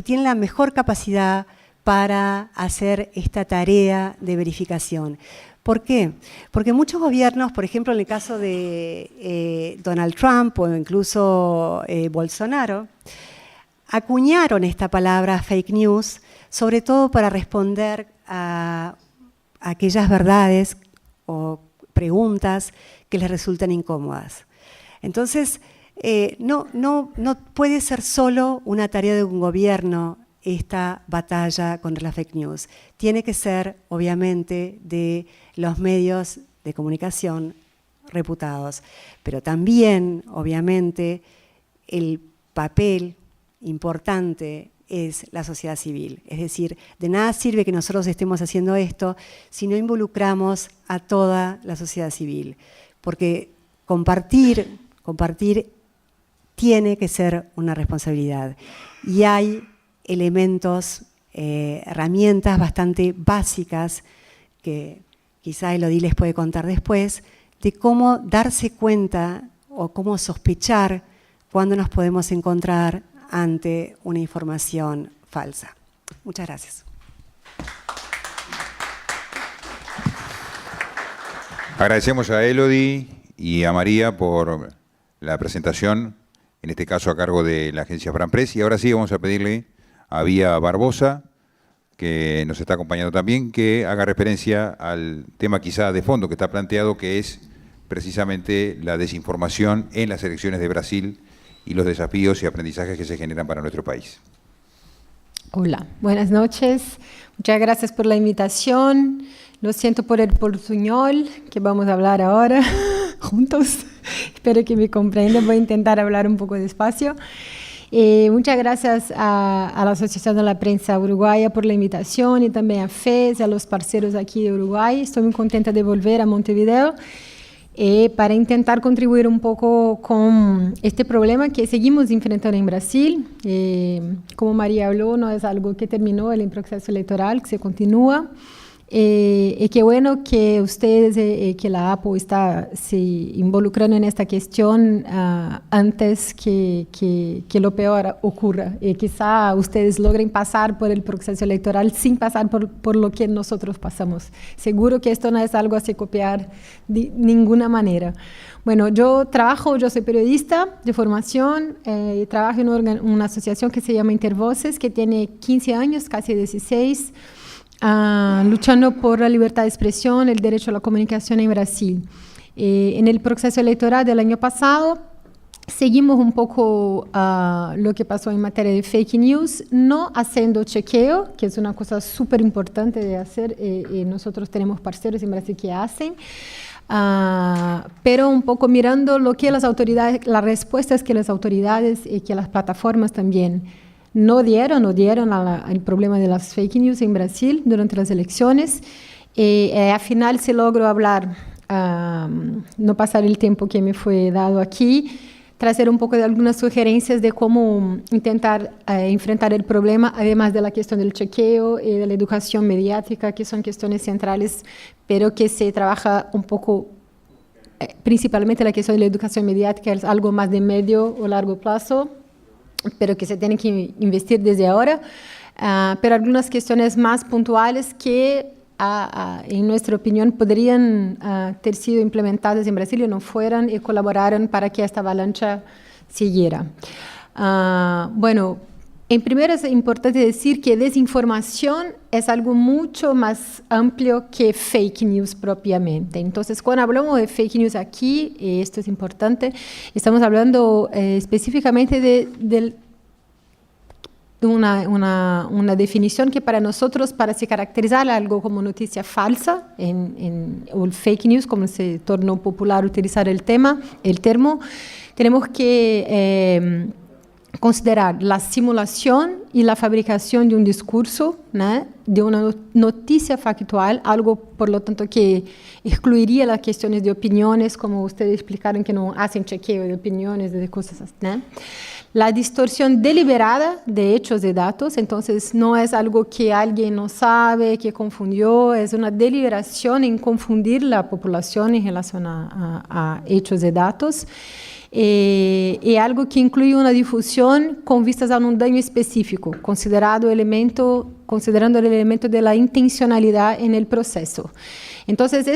tienen la mejor capacidad para hacer esta tarea de verificación. ¿Por qué? Porque muchos gobiernos, por ejemplo, en el caso de Donald Trump o incluso Bolsonaro, acuñaron esta palabra fake news, sobre todo para responder a aquellas verdades o preguntas que les resultan incómodas. Entonces, no puede ser solo una tarea de un gobierno esta batalla contra la fake news. Tiene que ser, obviamente, de los medios de comunicación reputados, pero también, obviamente, el papel importante es la sociedad civil. Es decir, de nada sirve que nosotros estemos haciendo esto si no involucramos a toda la sociedad civil, porque compartir tiene que ser una responsabilidad. Y hay elementos, herramientas bastante básicas que quizá Elodie les puede contar después, de cómo darse cuenta o cómo sospechar cuando nos podemos encontrar ante una información falsa. Muchas gracias. Agradecemos a Elodie y a María por la presentación, en este caso a cargo de la agencia Franpress. Y ahora sí vamos a pedirle a Vía Barbosa, que nos está acompañando también, que haga referencia al tema quizá de fondo que está planteado, que es precisamente la desinformación en las elecciones de Brasil y los desafíos y aprendizajes que se generan para nuestro país. Hola, buenas noches. Muchas gracias por la invitación. Lo siento por el portuñol, que vamos a hablar ahora juntos. Espero que me comprendan. Voy a intentar hablar un poco despacio. Muchas gracias a la Asociación de la Prensa Uruguaya por la invitación y también a FES, a los parceros aquí de Uruguay. Estoy muy contenta de volver a Montevideo para intentar contribuir un poco con este problema que seguimos enfrentando en Brasil. Como María habló, no es algo que terminó el proceso electoral, que se continúa. Y qué bueno que ustedes, que la APO está se involucrando en esta cuestión antes que lo peor ocurra. Y quizá ustedes logren pasar por el proceso electoral sin pasar por lo que nosotros pasamos. Seguro que esto no es algo a se copiar de ninguna manera. Bueno, yo soy periodista de formación, trabajo en una asociación que se llama Intervoces, que tiene 15 años, casi 16, luchando por la libertad de expresión, el derecho a la comunicación en Brasil. En el proceso electoral del año pasado, seguimos un poco lo que pasó en materia de fake news, no haciendo chequeo, que es una cosa súper importante de hacer, nosotros tenemos parceros en Brasil que hacen, pero un poco mirando lo que las autoridades, las respuestas que las autoridades y que las plataformas también no dieron al problema de las fake news en Brasil durante las elecciones. Al final se logró hablar, no pasar el tiempo que me fue dado aquí, traer un poco de algunas sugerencias de cómo intentar enfrentar el problema, además de la cuestión del chequeo y de la educación mediática, que son cuestiones centrales, pero que se trabaja un poco, principalmente la cuestión de la educación mediática, es algo más de medio o largo plazo, pero que se tiene que investir desde ahora, pero algunas cuestiones más puntuales que, en nuestra opinión, podrían ter sido implementadas en Brasil y no fueran y colaboraron para que esta avalancha siguiera. Bueno, En primero es importante decir que desinformación es algo mucho más amplio que fake news propiamente. Entonces, cuando hablamos de fake news aquí, y esto es importante, estamos hablando específicamente de una definición que para nosotros, para se caracterizar algo como noticia falsa, o el fake news, como se tornó popular utilizar el termo, tenemos que considerar la simulación y la fabricación de un discurso, ¿no?, de una noticia factual, algo, por lo tanto, que excluiría las cuestiones de opiniones, como ustedes explicaron, que no hacen chequeo de opiniones, de cosas así, ¿no? La distorsión deliberada de hechos y datos, entonces no es algo que alguien no sabe, que confundió, es una deliberación en confundir la población en relación a hechos y datos. Y algo que incluye una difusión con vistas a un daño específico, considerando el elemento de la intencionalidad en el proceso. Entonces,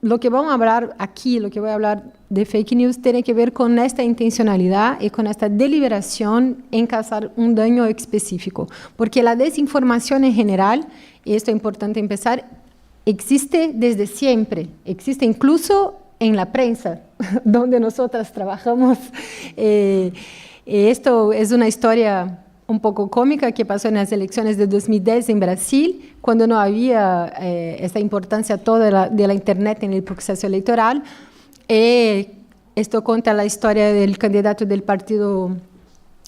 lo que vamos a hablar aquí, lo que voy a hablar de fake news, tiene que ver con esta intencionalidad y con esta deliberación en causar un daño específico. Porque la desinformación en general, y esto es importante empezar, existe desde siempre, existe incluso en la prensa, donde nosotras trabajamos. Esto es una historia un poco cómica que pasó en las elecciones de 2010 en Brasil, cuando no había esta importancia toda de la Internet en el proceso electoral. Esto cuenta la historia del candidato del partido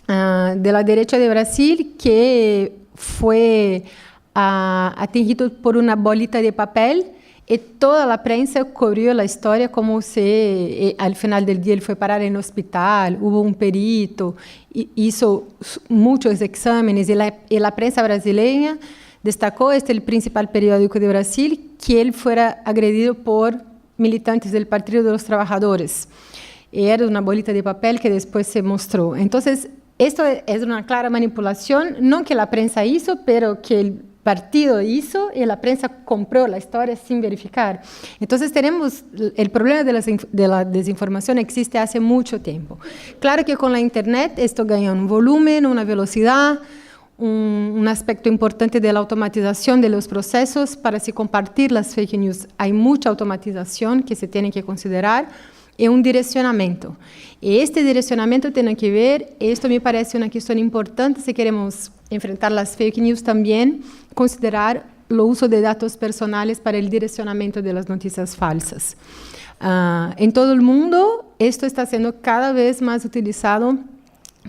de la derecha de Brasil, que fue atingido por una bolita de papel. Y toda la prensa cubrió la historia como si al final del día él fue parar en el hospital, hubo un perito, hizo muchos exámenes, y la prensa brasileña destacó, el principal periódico de Brasil, que él fuera agredido por militantes del Partido de los Trabajadores. Y era una bolita de papel que después se mostró. Entonces, esto es una clara manipulación, no que la prensa hizo, pero que el partido hizo y la prensa compró la historia sin verificar. Entonces el problema de la desinformación existe hace mucho tiempo. Claro que con la Internet esto gana un volumen, una velocidad, un aspecto importante de la automatización de los procesos para se compartir las fake news. Hay mucha automatización que se tiene que considerar y un direccionamiento. Y este direccionamiento tiene que ver, esto me parece una cuestión importante si queremos enfrentar las fake news también, considerar el uso de datos personales para el direccionamiento de las noticias falsas. En todo el mundo, esto está siendo cada vez más utilizado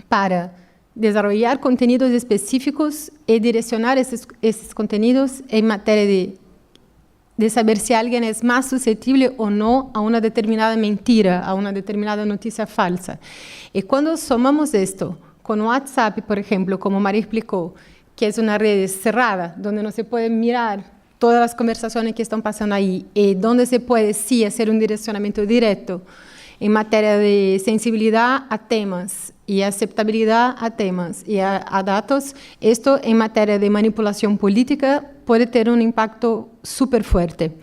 para desarrollar contenidos específicos y direccionar esos contenidos en materia de saber si alguien es más susceptible o no a una determinada mentira, a una determinada noticia falsa. Y cuando sumamos esto con WhatsApp, por ejemplo, como María explicó, que es una red cerrada, donde no se puede mirar todas las conversaciones que están pasando ahí, y donde se puede sí hacer un direccionamiento directo en materia de sensibilidad a temas y aceptabilidad a temas y a datos, esto en materia de manipulación política puede tener un impacto súper fuerte.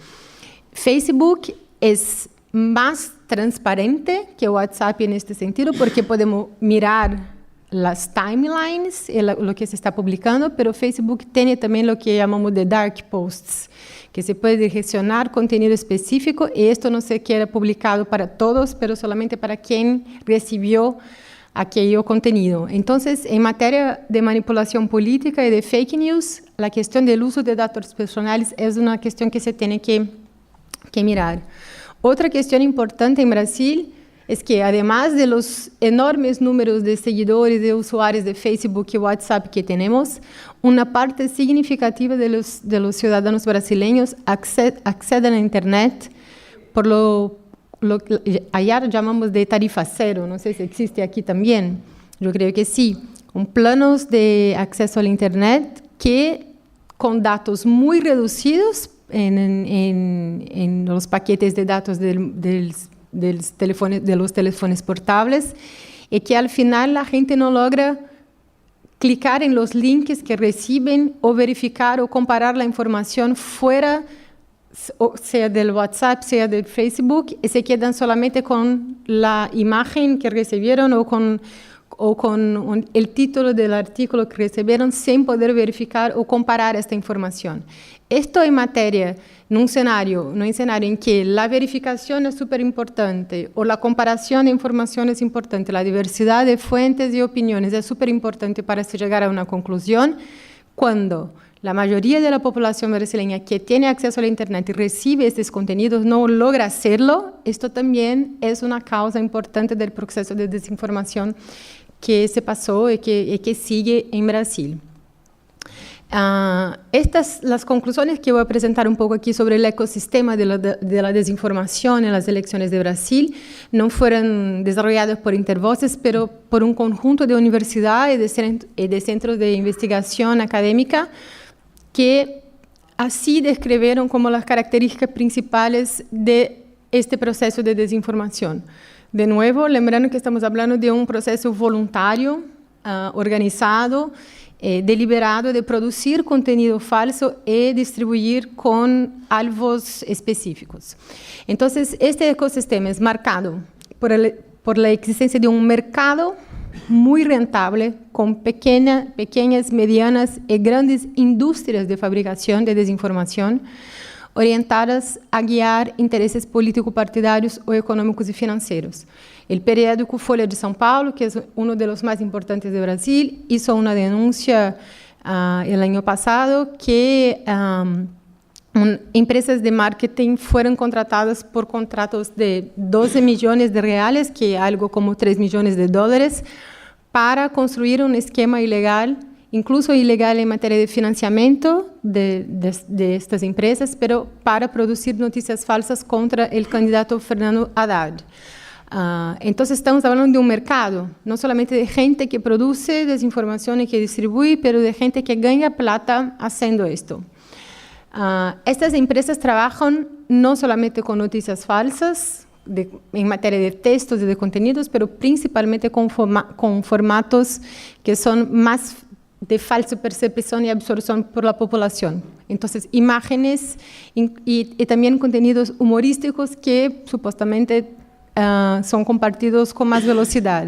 Facebook es más transparente que WhatsApp en este sentido, porque podemos mirar las timelines, lo que se está publicando, pero Facebook tiene también lo que llamamos de dark posts, que se puede gestionar contenido específico, y esto no se queda publicado para todos, pero solamente para quien recibió aquello contenido. Entonces, en materia de manipulación política y de fake news, la cuestión del uso de datos personales es una cuestión que se tiene que mirar. Otra cuestión importante en Brasil es que, además de los enormes números de seguidores y usuarios de Facebook y WhatsApp que tenemos, una parte significativa de los ciudadanos brasileños acceden a Internet por lo que allá llamamos de tarifa cero, no sé si existe aquí también, yo creo que sí, con planos de acceso al Internet que con datos muy reducidos en los paquetes de datos de los teléfonos portables, y que al final la gente no logra clicar en los links que reciben o verificar o comparar la información fuera, sea del WhatsApp, sea del Facebook, y se quedan solamente con la imagen que recibieron o con o con el título del artículo que recibieron sin poder verificar o comparar esta información. Esto en materia, en un escenario en que la verificación es súper importante o la comparación de información es importante, la diversidad de fuentes y opiniones es súper importante para llegar a una conclusión, cuando la mayoría de la población brasileña que tiene acceso a la Internet y recibe estos contenidos no logra hacerlo, esto también es una causa importante del proceso de desinformación que se pasó y que sigue en Brasil. Las conclusiones que voy a presentar un poco aquí sobre el ecosistema de la desinformación en las elecciones de Brasil no fueron desarrolladas por Intervoces, pero por un conjunto de universidades y de centros de investigación académica que así describieron como las características principales de este proceso de desinformación. De nuevo, lembrando que estamos hablando de un proceso voluntario, organizado, deliberado de producir contenido falso y distribuir con alvos específicos. Entonces, este ecosistema es marcado por la existencia de un mercado muy rentable, con pequeñas, medianas y grandes industrias de fabricación de desinformación, orientadas a guiar intereses político-partidarios o económicos y financieros. El periódico Folha de São Paulo, que es uno de los más importantes de Brasil, hizo una denuncia el año pasado que empresas de marketing fueron contratadas por contratos de 12 millones de reales, que es algo como 3 millones de dólares, para construir un esquema ilegal, incluso ilegal en materia de financiamiento de estas empresas, pero para producir noticias falsas contra el candidato Fernando Haddad. Entonces estamos hablando de un mercado, no solamente de gente que produce desinformación y que distribuye, pero de gente que gana plata haciendo esto. Estas empresas trabajan no solamente con noticias falsas, en materia de textos y de contenidos, pero principalmente con formatos que son más de falsa percepción y absorción por la población. Entonces, imágenes y también contenidos humorísticos que supuestamente son compartidos con más velocidad.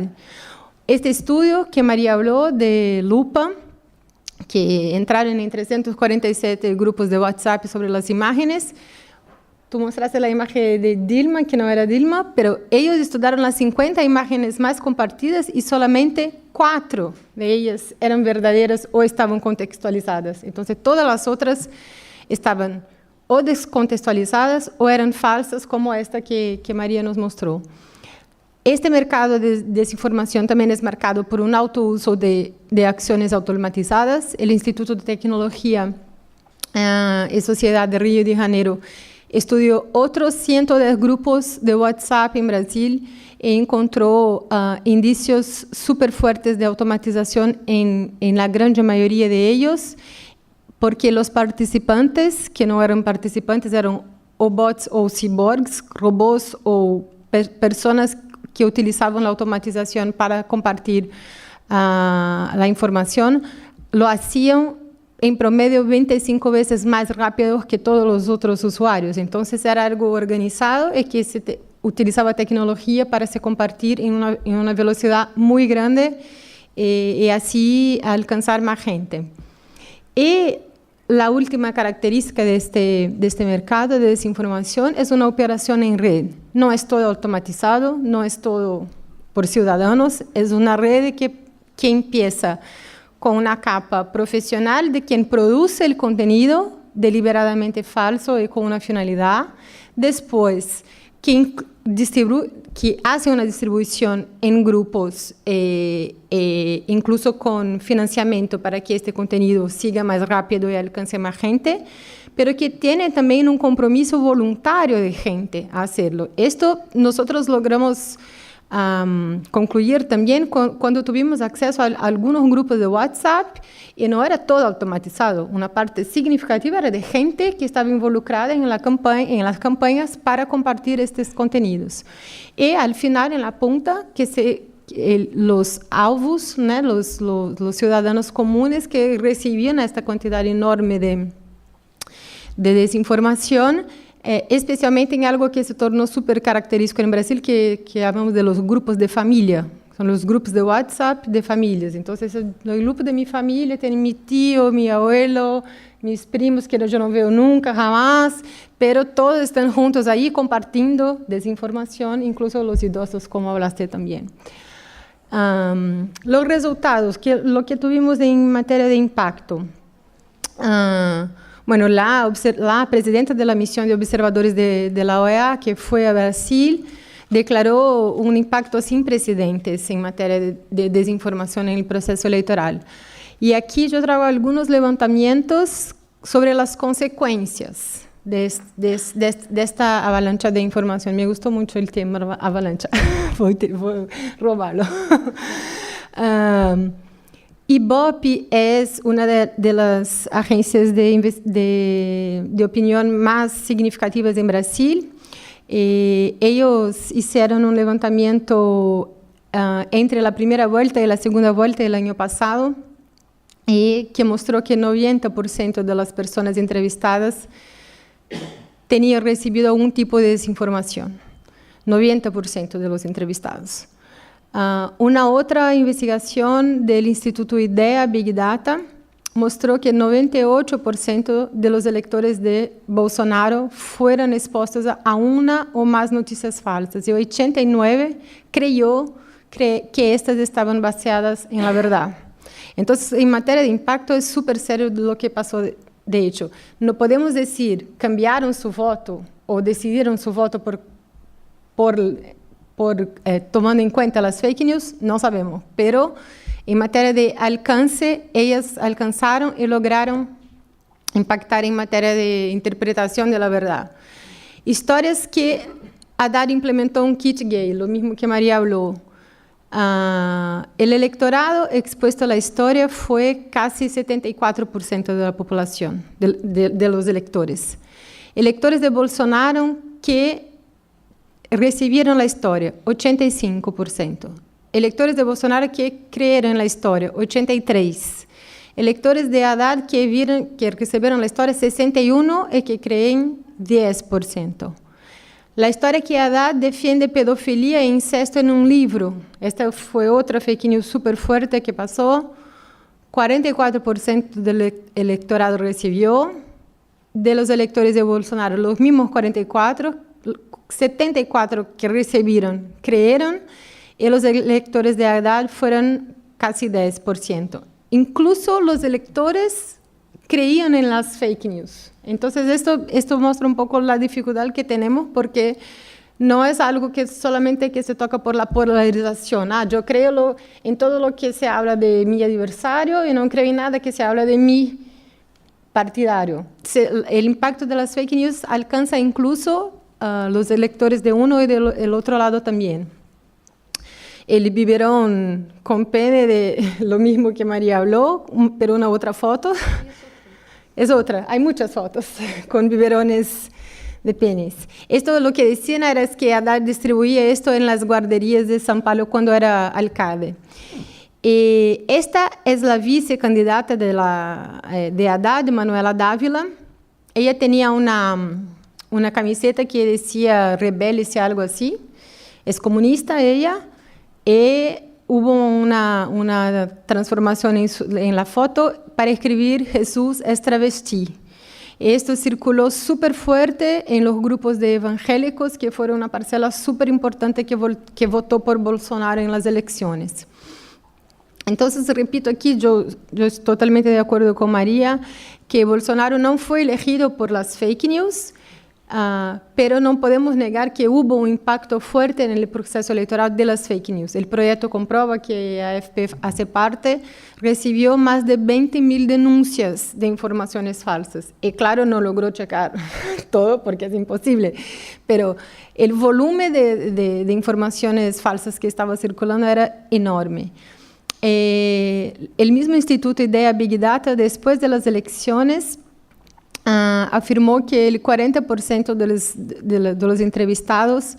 Este estudio que María habló de Lupa, que entraron en 347 grupos de WhatsApp sobre las imágenes. Tú mostraste la imagen de Dilma, que no era Dilma, pero ellos estudiaron las 50 imágenes más compartidas y solamente 4 de ellas eran verdaderas o estaban contextualizadas. Entonces, todas las otras estaban o descontextualizadas o eran falsas, como esta que María nos mostró. Este mercado de desinformación también es marcado por un alto uso de acciones automatizadas. El Instituto de Tecnología y Sociedad de Río de Janeiro estudió otros 110 grupos de WhatsApp en Brasil e encontró indicios súper fuertes de automatización en la gran mayoría de ellos, porque los participantes, que no eran participantes, eran o bots o cyborgs, robots o personas que utilizaban la automatización para compartir la información, lo hacían en promedio 25 veces más rápido que todos los otros usuarios. Entonces era algo organizado y que se utilizaba tecnología para se compartir en una velocidad muy grande y así alcanzar más gente. Y la última característica de este mercado de desinformación es una operación en red. No es todo automatizado, no es todo por ciudadanos, es una red que empieza con una capa profesional de quien produce el contenido deliberadamente falso y con una finalidad. Después, que hace una distribución en grupos, incluso con financiamiento para que este contenido siga más rápido y alcance más gente, pero que tiene también un compromiso voluntario de gente a hacerlo. Esto nosotros logramos concluir también cuando tuvimos acceso a algunos grupos de WhatsApp y no era todo automatizado. Una parte significativa era de gente que estaba involucrada en las campañas para compartir estos contenidos. Y al final, en la punta, los alvos, ¿no? los ciudadanos comunes que recibían esta cantidad enorme de desinformación, especialmente en algo que se tornó súper característico en Brasil, que llamamos de los grupos de familia. Son los grupos de WhatsApp de familias. Entonces, el grupo de mi familia tiene mi tío, mi abuelo, mis primos que yo no veo nunca, jamás, pero todos están juntos ahí compartiendo desinformación, incluso los idosos, como hablaste también. Los resultados, lo que tuvimos en materia de impacto. Bueno, la presidenta de la misión de observadores de la OEA, que fue a Brasil, declaró un impacto sin precedentes en materia de desinformación en el proceso electoral. Y aquí yo traigo algunos levantamientos sobre las consecuencias de esta avalancha de información. Me gustó mucho el tema avalancha, voy a robarlo. Ibope es una de las agencias de opinión más significativas en Brasil. Ellos hicieron un levantamiento entre la primera vuelta y la segunda vuelta del año pasado, y que mostró que 90% de las personas entrevistadas tenían recibido algún tipo de desinformación. 90% de los entrevistados. Una otra investigación del Instituto IDEA Big Data mostró que 98% de los electores de Bolsonaro fueron expuestos a una o más noticias falsas, y 89% creyó que estas estaban basadas en la verdad. Entonces, en materia de impacto, es súper serio lo que pasó. De hecho, no podemos decir cambiaron su voto o decidieron su voto tomando en cuenta las fake news, no sabemos, pero en materia de alcance, ellas alcanzaron y lograron impactar en materia de interpretación de la verdad. Historias que Haddad implementó un kit gay, lo mismo que María habló. El electorado expuesto a la historia fue casi 74% de la población, de los electores. Electores de Bolsonaro que recibieron la historia, 85%. Electores de Bolsonaro que creyeron en la historia, 83%. Electores de Haddad que recibieron la historia, 61%, y que creen, 10%. La historia que Haddad defiende pedofilia e incesto en un libro. Esta fue otra fake news súper fuerte que pasó. 44% del electorado recibió. De los electores de Bolsonaro, los mismos 44%, 74% que recibieron, creyeron, y los electores de Haddad fueron casi 10%. Incluso los electores creían en las fake news. Entonces, esto muestra un poco la dificultad que tenemos, porque no es algo que solamente que se toca por la polarización. Yo creo en todo lo que se habla de mi adversario y no creo en nada que se habla de mi partidario. El impacto de las fake news alcanza incluso los electores de uno y del otro lado también. El biberón con pene, de lo mismo que María habló, pero una otra foto. Es otra, hay muchas fotos con biberones de penes. Esto lo que decían era que Haddad distribuía esto en las guarderías de São Paulo cuando era alcalde. Esta es la vicecandidata de Haddad, Manuela Dávila. Ella tenía una camiseta que decía rebelde-se, algo así. Es comunista ella. Y hubo una transformación en la foto para escribir Jesús es travesti. Esto circuló súper fuerte en los grupos de evangélicos, que fueron una parcela súper importante que votó por Bolsonaro en las elecciones. Entonces, repito aquí, yo estoy totalmente de acuerdo con María, que Bolsonaro no fue elegido por las fake news, pero no podemos negar que hubo un impacto fuerte en el proceso electoral de las fake news. El proyecto comprueba que AFP hace parte, recibió más de 20.000 denuncias de informaciones falsas. Y claro, no logró checar todo porque es imposible, pero el volumen de informaciones falsas que estaba circulando era enorme. El mismo Instituto IDEA Big Data, después de las elecciones, afirmó que el 40% de los entrevistados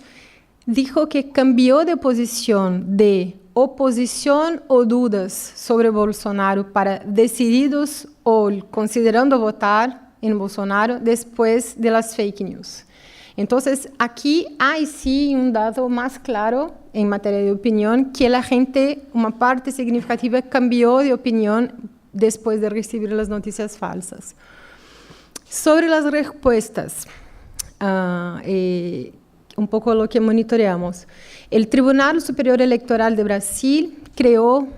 dijo que cambió de posición de oposición o dudas sobre Bolsonaro para decididos o considerando votar en Bolsonaro después de las fake news. Entonces, aquí hay sí un dato más claro en materia de opinión que la gente, una parte significativa, cambió de opinión después de recibir las noticias falsas. Sobre las respuestas, un poco lo que monitoreamos. El Tribunal Superior Electoral de Brasil creó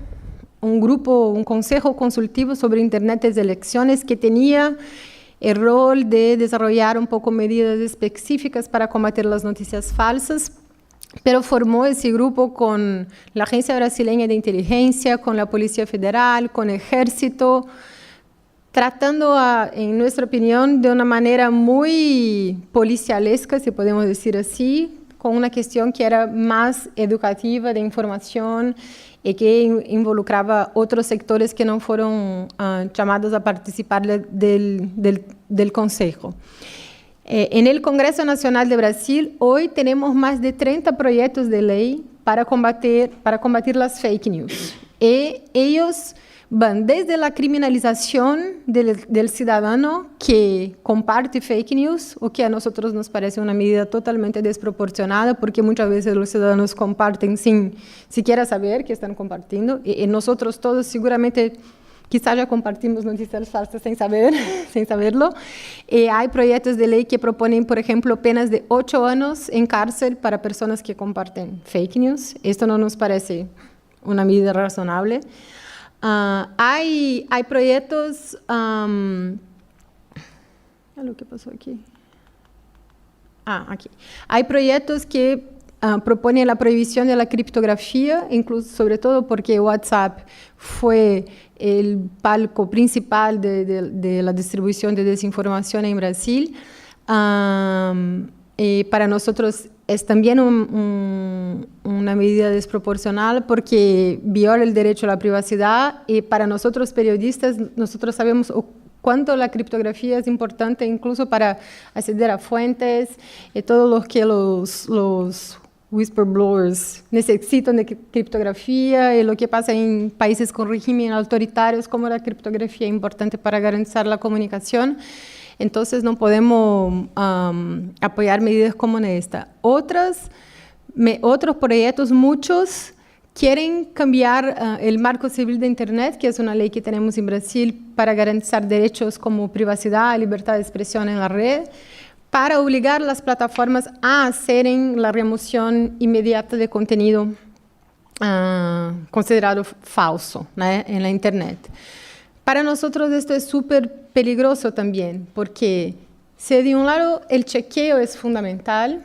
un grupo, un consejo consultivo sobre Internet de elecciones que tenía el rol de desarrollar un poco medidas específicas para combatir las noticias falsas, pero formó ese grupo con la Agencia Brasileña de Inteligencia, con la Policía Federal, con el Ejército, tratando, en nuestra opinión, de una manera muy policialesca, si podemos decir así, con una cuestión que era más educativa, de información, y que involucraba otros sectores que no fueron llamados a participar del Consejo. En el Congreso Nacional de Brasil, hoy tenemos más de 30 proyectos de ley para combatir las fake news. Y ellos van desde la criminalización del ciudadano que comparte fake news, o que a nosotros nos parece una medida totalmente desproporcionada, porque muchas veces los ciudadanos comparten sin siquiera saber que están compartiendo, y nosotros todos seguramente quizás ya compartimos noticias falsas sin saberlo. Hay proyectos de ley que proponen, por ejemplo, penas de 8 años en cárcel para personas que comparten fake news. Esto no nos parece una medida razonable. Hay proyectos... lo que pasó aquí. Aquí. Hay proyectos que proponen la prohibición de la criptografía, incluso, sobre todo porque WhatsApp fue el palco principal de la distribución de desinformación en Brasil. Para nosotros es también una medida desproporcional porque viola el derecho a la privacidad, y para nosotros periodistas, nosotros sabemos cuánto la criptografía es importante incluso para acceder a fuentes, y todo lo que los whistleblowers necesitan de criptografía, y lo que pasa en países con régimen autoritarios, como la criptografía es importante para garantizar la comunicación. Entonces no podemos apoyar medidas como esta. Otros proyectos, muchos, quieren cambiar el marco civil de Internet, que es una ley que tenemos en Brasil para garantizar derechos como privacidad y libertad de expresión en la red, para obligar a las plataformas a hacer la remoción inmediata de contenido considerado falso, ¿no?, en la Internet. Para nosotros esto es súper peligroso también, porque si de un lado el chequeo es fundamental,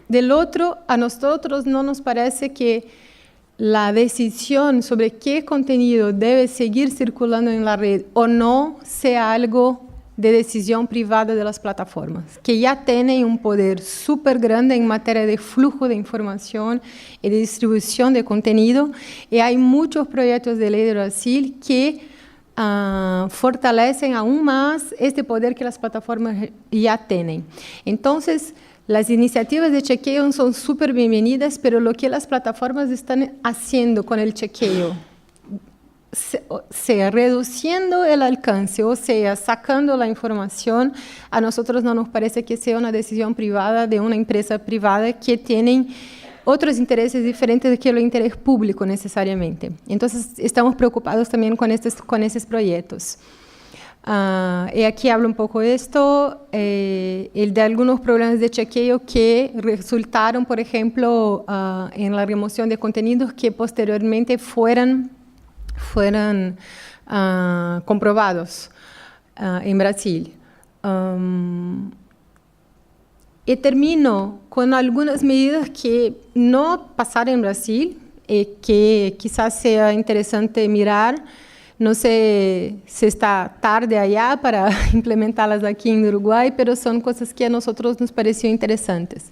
del otro a nosotros no nos parece que la decisión sobre qué contenido debe seguir circulando en la red o no sea algo de decisión privada de las plataformas, que ya tienen un poder súper grande en materia de flujo de información y de distribución de contenido, y hay muchos proyectos de ley de Brasil que fortalecen aún más este poder que las plataformas ya tienen. Entonces, las iniciativas de chequeo son súper bienvenidas, pero lo que las plataformas están haciendo con el chequeo, sea reduciendo el alcance, o sea, sacando la información, a nosotros no nos parece que sea una decisión privada de una empresa privada que tienen otros intereses diferentes que el interés público necesariamente. Entonces, estamos preocupados también con estos proyectos. Y aquí hablo un poco de esto, el de algunos problemas de chequeo que resultaron, por ejemplo, en la remoción de contenidos que posteriormente fueran comprobados en Brasil. Y termino con algunas medidas que no pasaron en Brasil y que quizás sea interesante mirar. No sé si está tarde allá para implementarlas aquí en Uruguay, pero son cosas que a nosotros nos parecieron interesantes.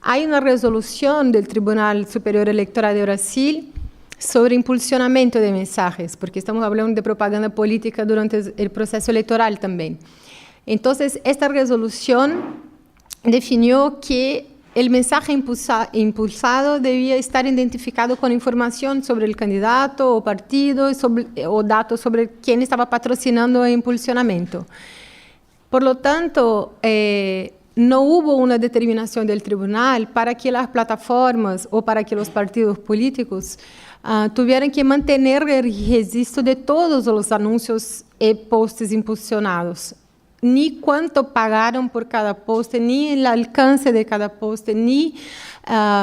Hay una resolución del Tribunal Superior Electoral de Brasil sobre impulsionamiento de mensajes, porque estamos hablando de propaganda política durante el proceso electoral también. Entonces, esta resolución definió que el mensaje impulsado debía estar identificado con información sobre el candidato o partido o datos sobre quién estaba patrocinando el impulsionamiento. Por lo tanto, no hubo una determinación del tribunal para que las plataformas o para que los partidos políticos tuvieran que mantener el registro de todos los anuncios y posts impulsionados. Ni cuánto pagaron por cada post, ni el alcance de cada post, ni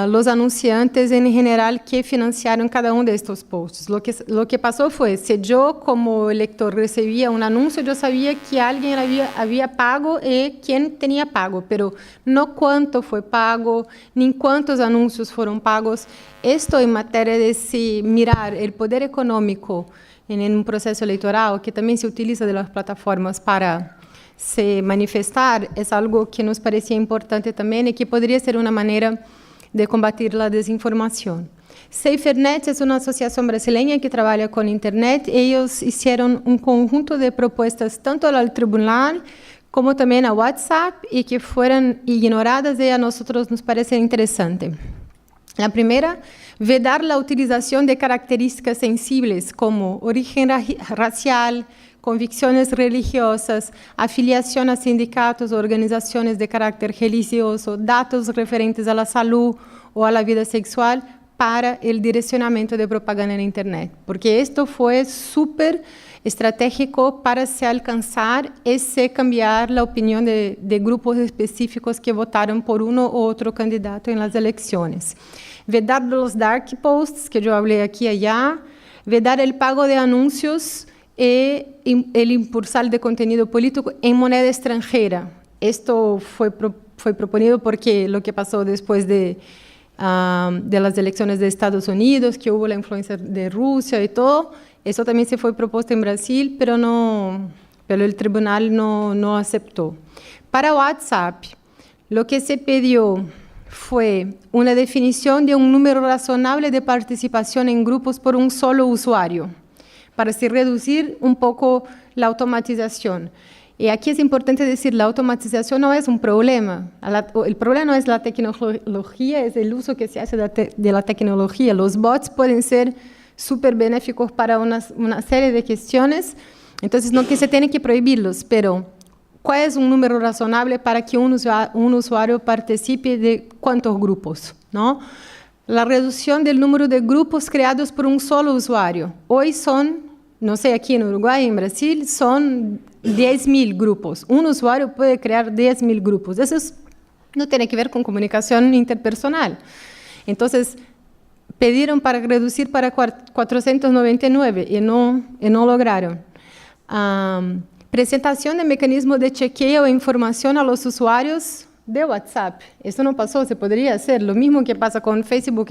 los anunciantes en general que financiaron cada uno de estos posts. Lo que pasó fue, si yo como lector recibía un anuncio, yo sabía que alguien había pago y quién tenía pago, pero no cuánto fue pago, ni cuántos anuncios fueron pagos. Esto en materia de mirar el poder económico en un proceso electoral, que también se utiliza de las plataformas para se manifestar, es algo que nos parecía importante también y que podría ser una manera de combatir la desinformación. SaferNet es una asociación brasileña que trabaja con Internet. Ellos hicieron un conjunto de propuestas tanto al tribunal como también a WhatsApp y que fueron ignoradas y a nosotros nos parece interesante. La primera, vedar la utilización de características sensibles como origen racial, convicciones religiosas, afiliación a sindicatos o organizaciones de carácter religioso, datos referentes a la salud o a la vida sexual para el direccionamiento de propaganda en Internet. Porque esto fue súper estratégico para se alcanzar y se cambiar la opinión de grupos específicos que votaron por uno u otro candidato en las elecciones. Vedar los dark posts, que yo hablé aquí y allá, vedar el pago de anuncios y el impulsar de contenido político en moneda extranjera. Esto fue proponido porque lo que pasó después de las elecciones de Estados Unidos, que hubo la influencia de Rusia y todo, eso también se fue propuesto en Brasil, pero el tribunal no aceptó. Para WhatsApp, lo que se pidió fue una definición de un número razonable de participación en grupos por un solo usuario, para se reducir un poco la automatización. Y aquí es importante decir, la automatización no es un problema. El problema no es la tecnología, es el uso que se hace de la tecnología. Los bots pueden ser súper benéficos para una serie de cuestiones, entonces no que se tiene que prohibirlos, pero ¿cuál es un número razonable para que un usuario participe de cuántos grupos, ¿no? La reducción del número de grupos creados por un solo usuario. Hoy son, no sé, aquí en Uruguay, en Brasil, son 10.000 grupos. Un usuario puede crear 10.000 grupos. Eso no tiene que ver con comunicación interpersonal. Entonces, pidieron para reducir para 499 y no lograron. Presentación de mecanismos de chequeo e información a los usuarios de WhatsApp. Esto no pasó, se podría hacer. Lo mismo que pasa con Facebook,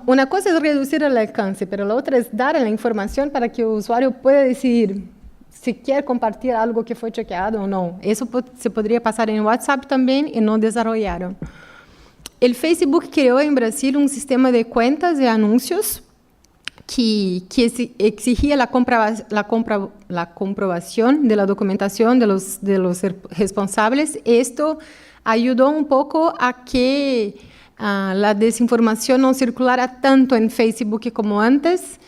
una cosa es reducir el alcance, pero la otra es dar la información para que el usuario pueda decidir si quiere compartir algo que fue chequeado o no. Eso se podría pasar en WhatsApp también y no desarrollaron. El Facebook creó en Brasil un sistema de cuentas de anuncios que exigía la comprobación de la documentación de los responsables. Esto ayudó un poco a que la desinformación no circulara tanto en Facebook como antes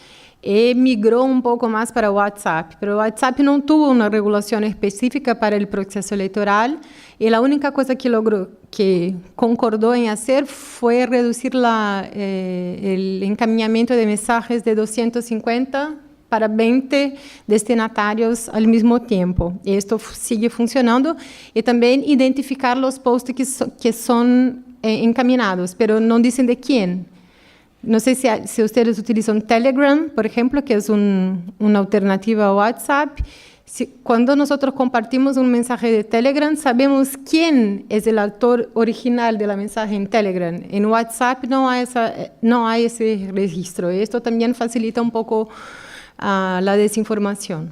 y migró un poco más para WhatsApp. Pero WhatsApp no tuvo una regulación específica para el proceso electoral y la única cosa que concordó en hacer fue reducir el encaminamiento de mensajes de 250 para 20 destinatarios al mismo tiempo. Y esto sigue funcionando. Y también identificar los posts que son encaminados, pero no dicen de quién. No sé si ustedes utilizan Telegram, por ejemplo, que es una alternativa a WhatsApp. Cuando nosotros compartimos un mensaje de Telegram, sabemos quién es el autor original de la mensaje en Telegram. En WhatsApp no hay ese registro. Esto también facilita un poco la desinformación.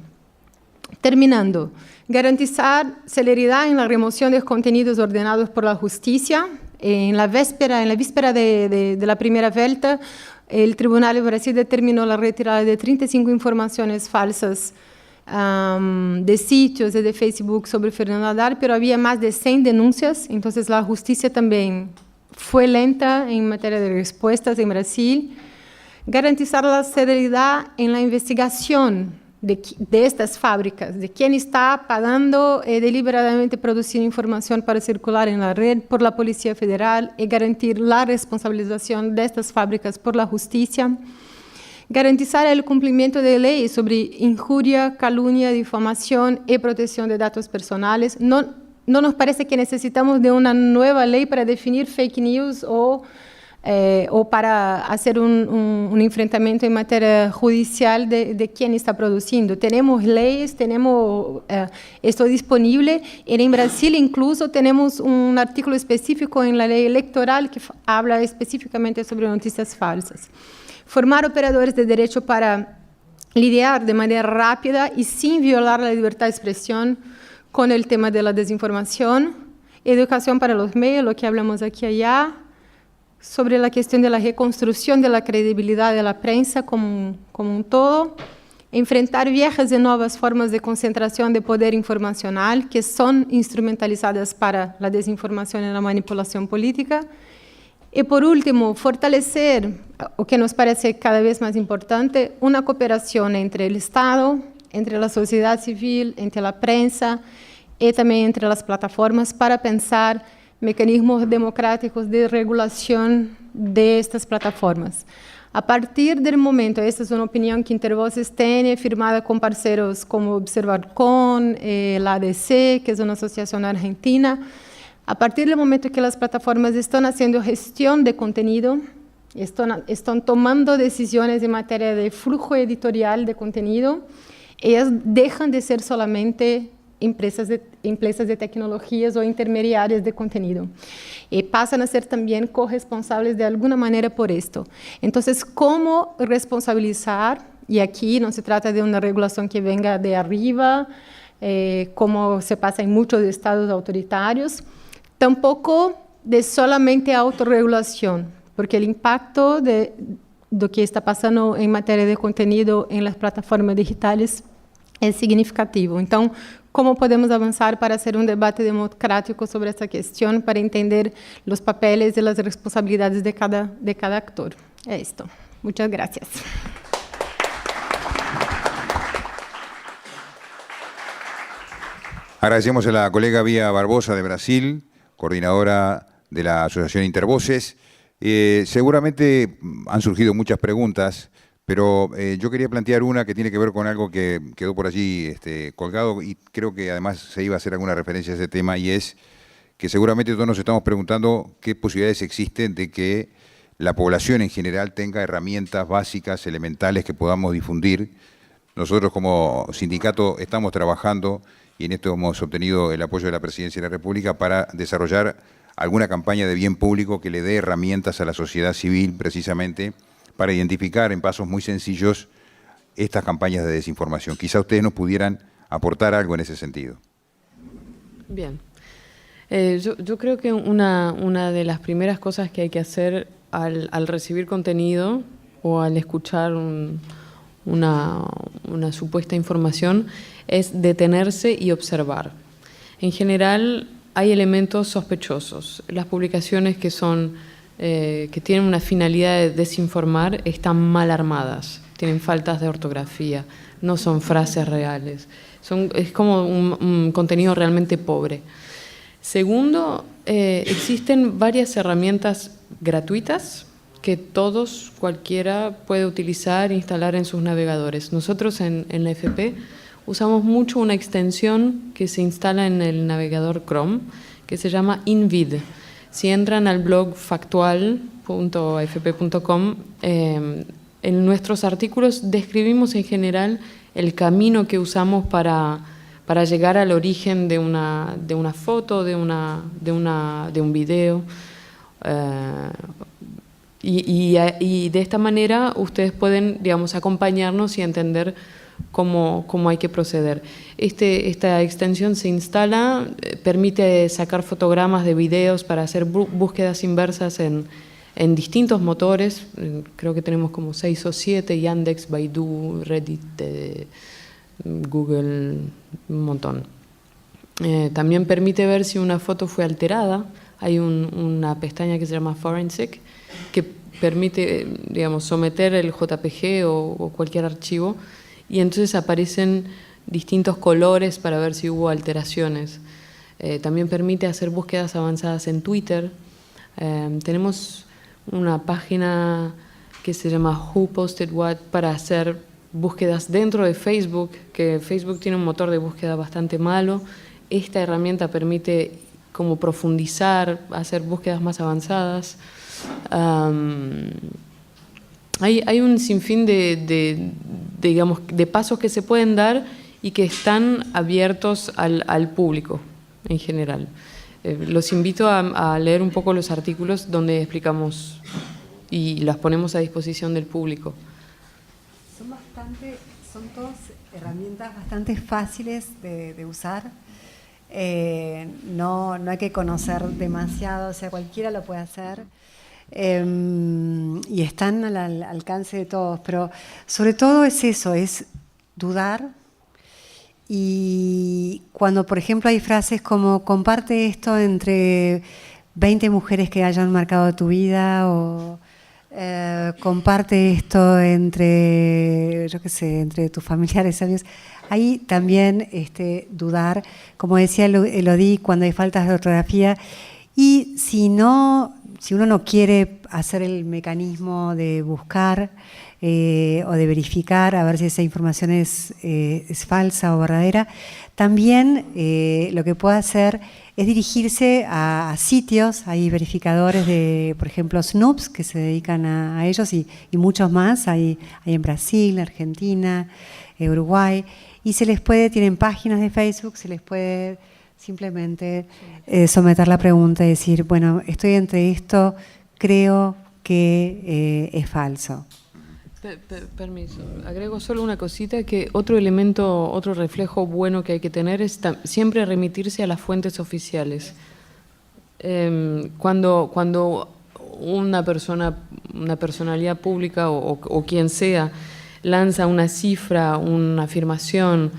Terminando, garantizar celeridad en la remoción de contenidos ordenados por la justicia. En la víspera de la primera vuelta, el Tribunal de Brasil determinó la retirada de 35 informaciones falsas de sitios y de Facebook sobre Fernando Haddad, pero había más de 100 denuncias, entonces la justicia también fue lenta en materia de respuestas en Brasil. Garantizar la celeridad en la investigación de estas fábricas, de quién está pagando deliberadamente produciendo información para circular en la red por la Policía Federal y garantir la responsabilización de estas fábricas por la justicia. Garantizar el cumplimiento de leyes sobre injuria, calumnia, difamación y protección de datos personales. No nos parece que necesitamos de una nueva ley para definir fake news o para hacer un enfrentamiento en materia judicial de quién está produciendo. Tenemos leyes, tenemos esto disponible. En Brasil incluso tenemos un artículo específico en la ley electoral que habla específicamente sobre noticias falsas. Formar operadores de derecho para lidiar de manera rápida y sin violar la libertad de expresión con el tema de la desinformación. Educación para los medios, lo que hablamos aquí y allá, sobre la cuestión de la reconstrucción de la credibilidad de la prensa como un todo. Enfrentar viejas y nuevas formas de concentración de poder informacional que son instrumentalizadas para la desinformación y la manipulación política. Y por último, fortalecer, o que nos parece cada vez más importante, una cooperación entre el Estado, entre la sociedad civil, entre la prensa y también entre las plataformas para pensar mecanismos democráticos de regulación de estas plataformas. A partir del momento, esta es una opinión que Intervoces tiene, firmada con parceros como Observacon, la ADC, que es una asociación argentina. A partir del momento que las plataformas están haciendo gestión de contenido, están tomando decisiones en materia de flujo editorial de contenido, ellas dejan de ser solamente empresas de tecnologías o intermediarias de contenido. Y pasan a ser también corresponsables de alguna manera por esto. Entonces, ¿cómo responsabilizar? Y aquí no se trata de una regulación que venga de arriba, como se pasa en muchos estados autoritarios, tampoco de solamente autorregulación, porque el impacto de lo que está pasando en materia de contenido en las plataformas digitales es significativo. Entonces, ¿cómo podemos avanzar para hacer un debate democrático sobre esta cuestión, para entender los papeles y las responsabilidades de cada actor? Es esto. Muchas gracias. Agradecemos a la colega Bia Barbosa de Brasil, coordinadora de la Asociación Intervoces. Seguramente han surgido muchas preguntas, pero yo quería plantear una que tiene que ver con algo que quedó por allí colgado y creo que además se iba a hacer alguna referencia a ese tema, y es que seguramente todos nos estamos preguntando qué posibilidades existen de que la población en general tenga herramientas básicas, elementales que podamos difundir. Nosotros como sindicato estamos trabajando y en esto hemos obtenido el apoyo de la Presidencia de la República para desarrollar alguna campaña de bien público que le dé herramientas a la sociedad civil precisamente para identificar en pasos muy sencillos estas campañas de desinformación. Quizá ustedes nos pudieran aportar algo en ese sentido. Bien. Yo creo que una de las primeras cosas que hay que hacer al recibir contenido o al escuchar una supuesta información es detenerse y observar. En general hay elementos sospechosos. Las publicaciones que tienen una finalidad de desinformar están mal armadas, tienen faltas de ortografía, no son frases reales, es como un contenido realmente pobre. Segundo, existen varias herramientas gratuitas que cualquiera puede utilizar e instalar en sus navegadores. Nosotros en la FP usamos mucho una extensión que se instala en el navegador Chrome, que se llama InVid. Si entran al blog factual.afp.com, en nuestros artículos describimos en general el camino que usamos para llegar al origen de una foto, de un video. Y de esta manera ustedes pueden, digamos, acompañarnos y entender cómo hay que proceder. Esta extensión se instala, permite sacar fotogramas de videos para hacer búsquedas inversas en distintos motores. Creo que tenemos como 6 o 7, Yandex, Baidu, Reddit, Google, un montón. También permite ver si una foto fue alterada. Hay una pestaña que se llama Forensic, que permite, digamos, someter el JPG o cualquier archivo y entonces aparecen distintos colores para ver si hubo alteraciones. También permite hacer búsquedas avanzadas en Twitter. Tenemos una página que se llama Who Posted What para hacer búsquedas dentro de Facebook, que Facebook tiene un motor de búsqueda bastante malo. Esta herramienta permite como profundizar, hacer búsquedas más avanzadas. Hay un sinfín digamos, de pasos que se pueden dar y que están abiertos al público en general. Los invito a leer un poco los artículos donde explicamos y las ponemos a disposición del público. Son todas herramientas bastante fáciles de usar. No hay que conocer demasiado, o sea, cualquiera lo puede hacer. Y están al alcance de todos, pero sobre todo es eso, es dudar. Y cuando, por ejemplo, hay frases como comparte esto entre 20 mujeres que hayan marcado tu vida, o comparte esto entre, yo qué sé, entre tus familiares, amigos. Ahí también dudar, como decía Elodie, cuando hay faltas de ortografía. Y si uno no quiere hacer el mecanismo de buscar o de verificar a ver si esa información es falsa o verdadera, también lo que puede hacer es dirigirse a sitios, hay verificadores de, por ejemplo, Snopes, que se dedican a ellos, y muchos más, hay en Brasil, Argentina, Uruguay, y tienen páginas de Facebook, se les puede simplemente someter la pregunta y decir, bueno, estoy entre esto, creo que es falso. Permiso, agrego solo una cosita, que otro elemento, otro reflejo bueno que hay que tener es siempre remitirse a las fuentes oficiales. Cuando una personalidad pública o quien sea lanza una cifra, una afirmación,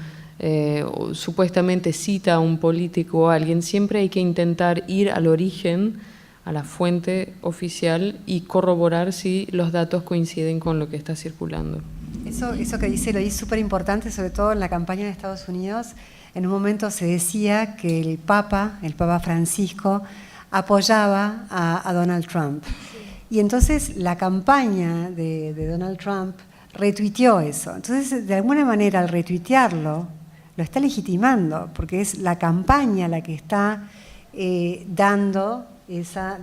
o supuestamente cita a un político o a alguien, siempre hay que intentar ir al origen, a la fuente oficial, y corroborar si los datos coinciden con lo que está circulando. Eso que dice Elodie es súper importante, sobre todo en la campaña de Estados Unidos. En un momento se decía que el Papa Francisco, apoyaba a Donald Trump. Y entonces la campaña de Donald Trump retuiteó eso. Entonces, de alguna manera, al retuitearlo, lo está legitimando, porque es la campaña la que está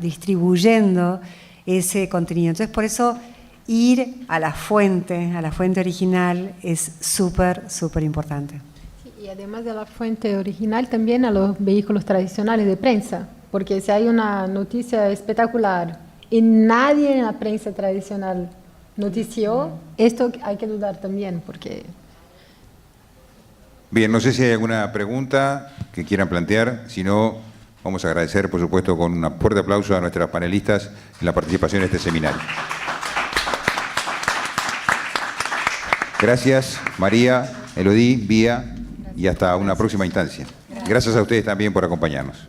distribuyendo ese contenido. Entonces, por eso ir a la fuente original es súper, súper importante. Y además de la fuente original, también a los vehículos tradicionales de prensa, porque si hay una noticia espectacular y nadie en la prensa tradicional notició, esto hay que dudar también, porque... Bien, no sé si hay alguna pregunta que quieran plantear, si no, vamos a agradecer, por supuesto, con un fuerte aplauso a nuestras panelistas en la participación en este seminario. Gracias, María, Elodie, Vía, y hasta una próxima instancia. Gracias a ustedes también por acompañarnos.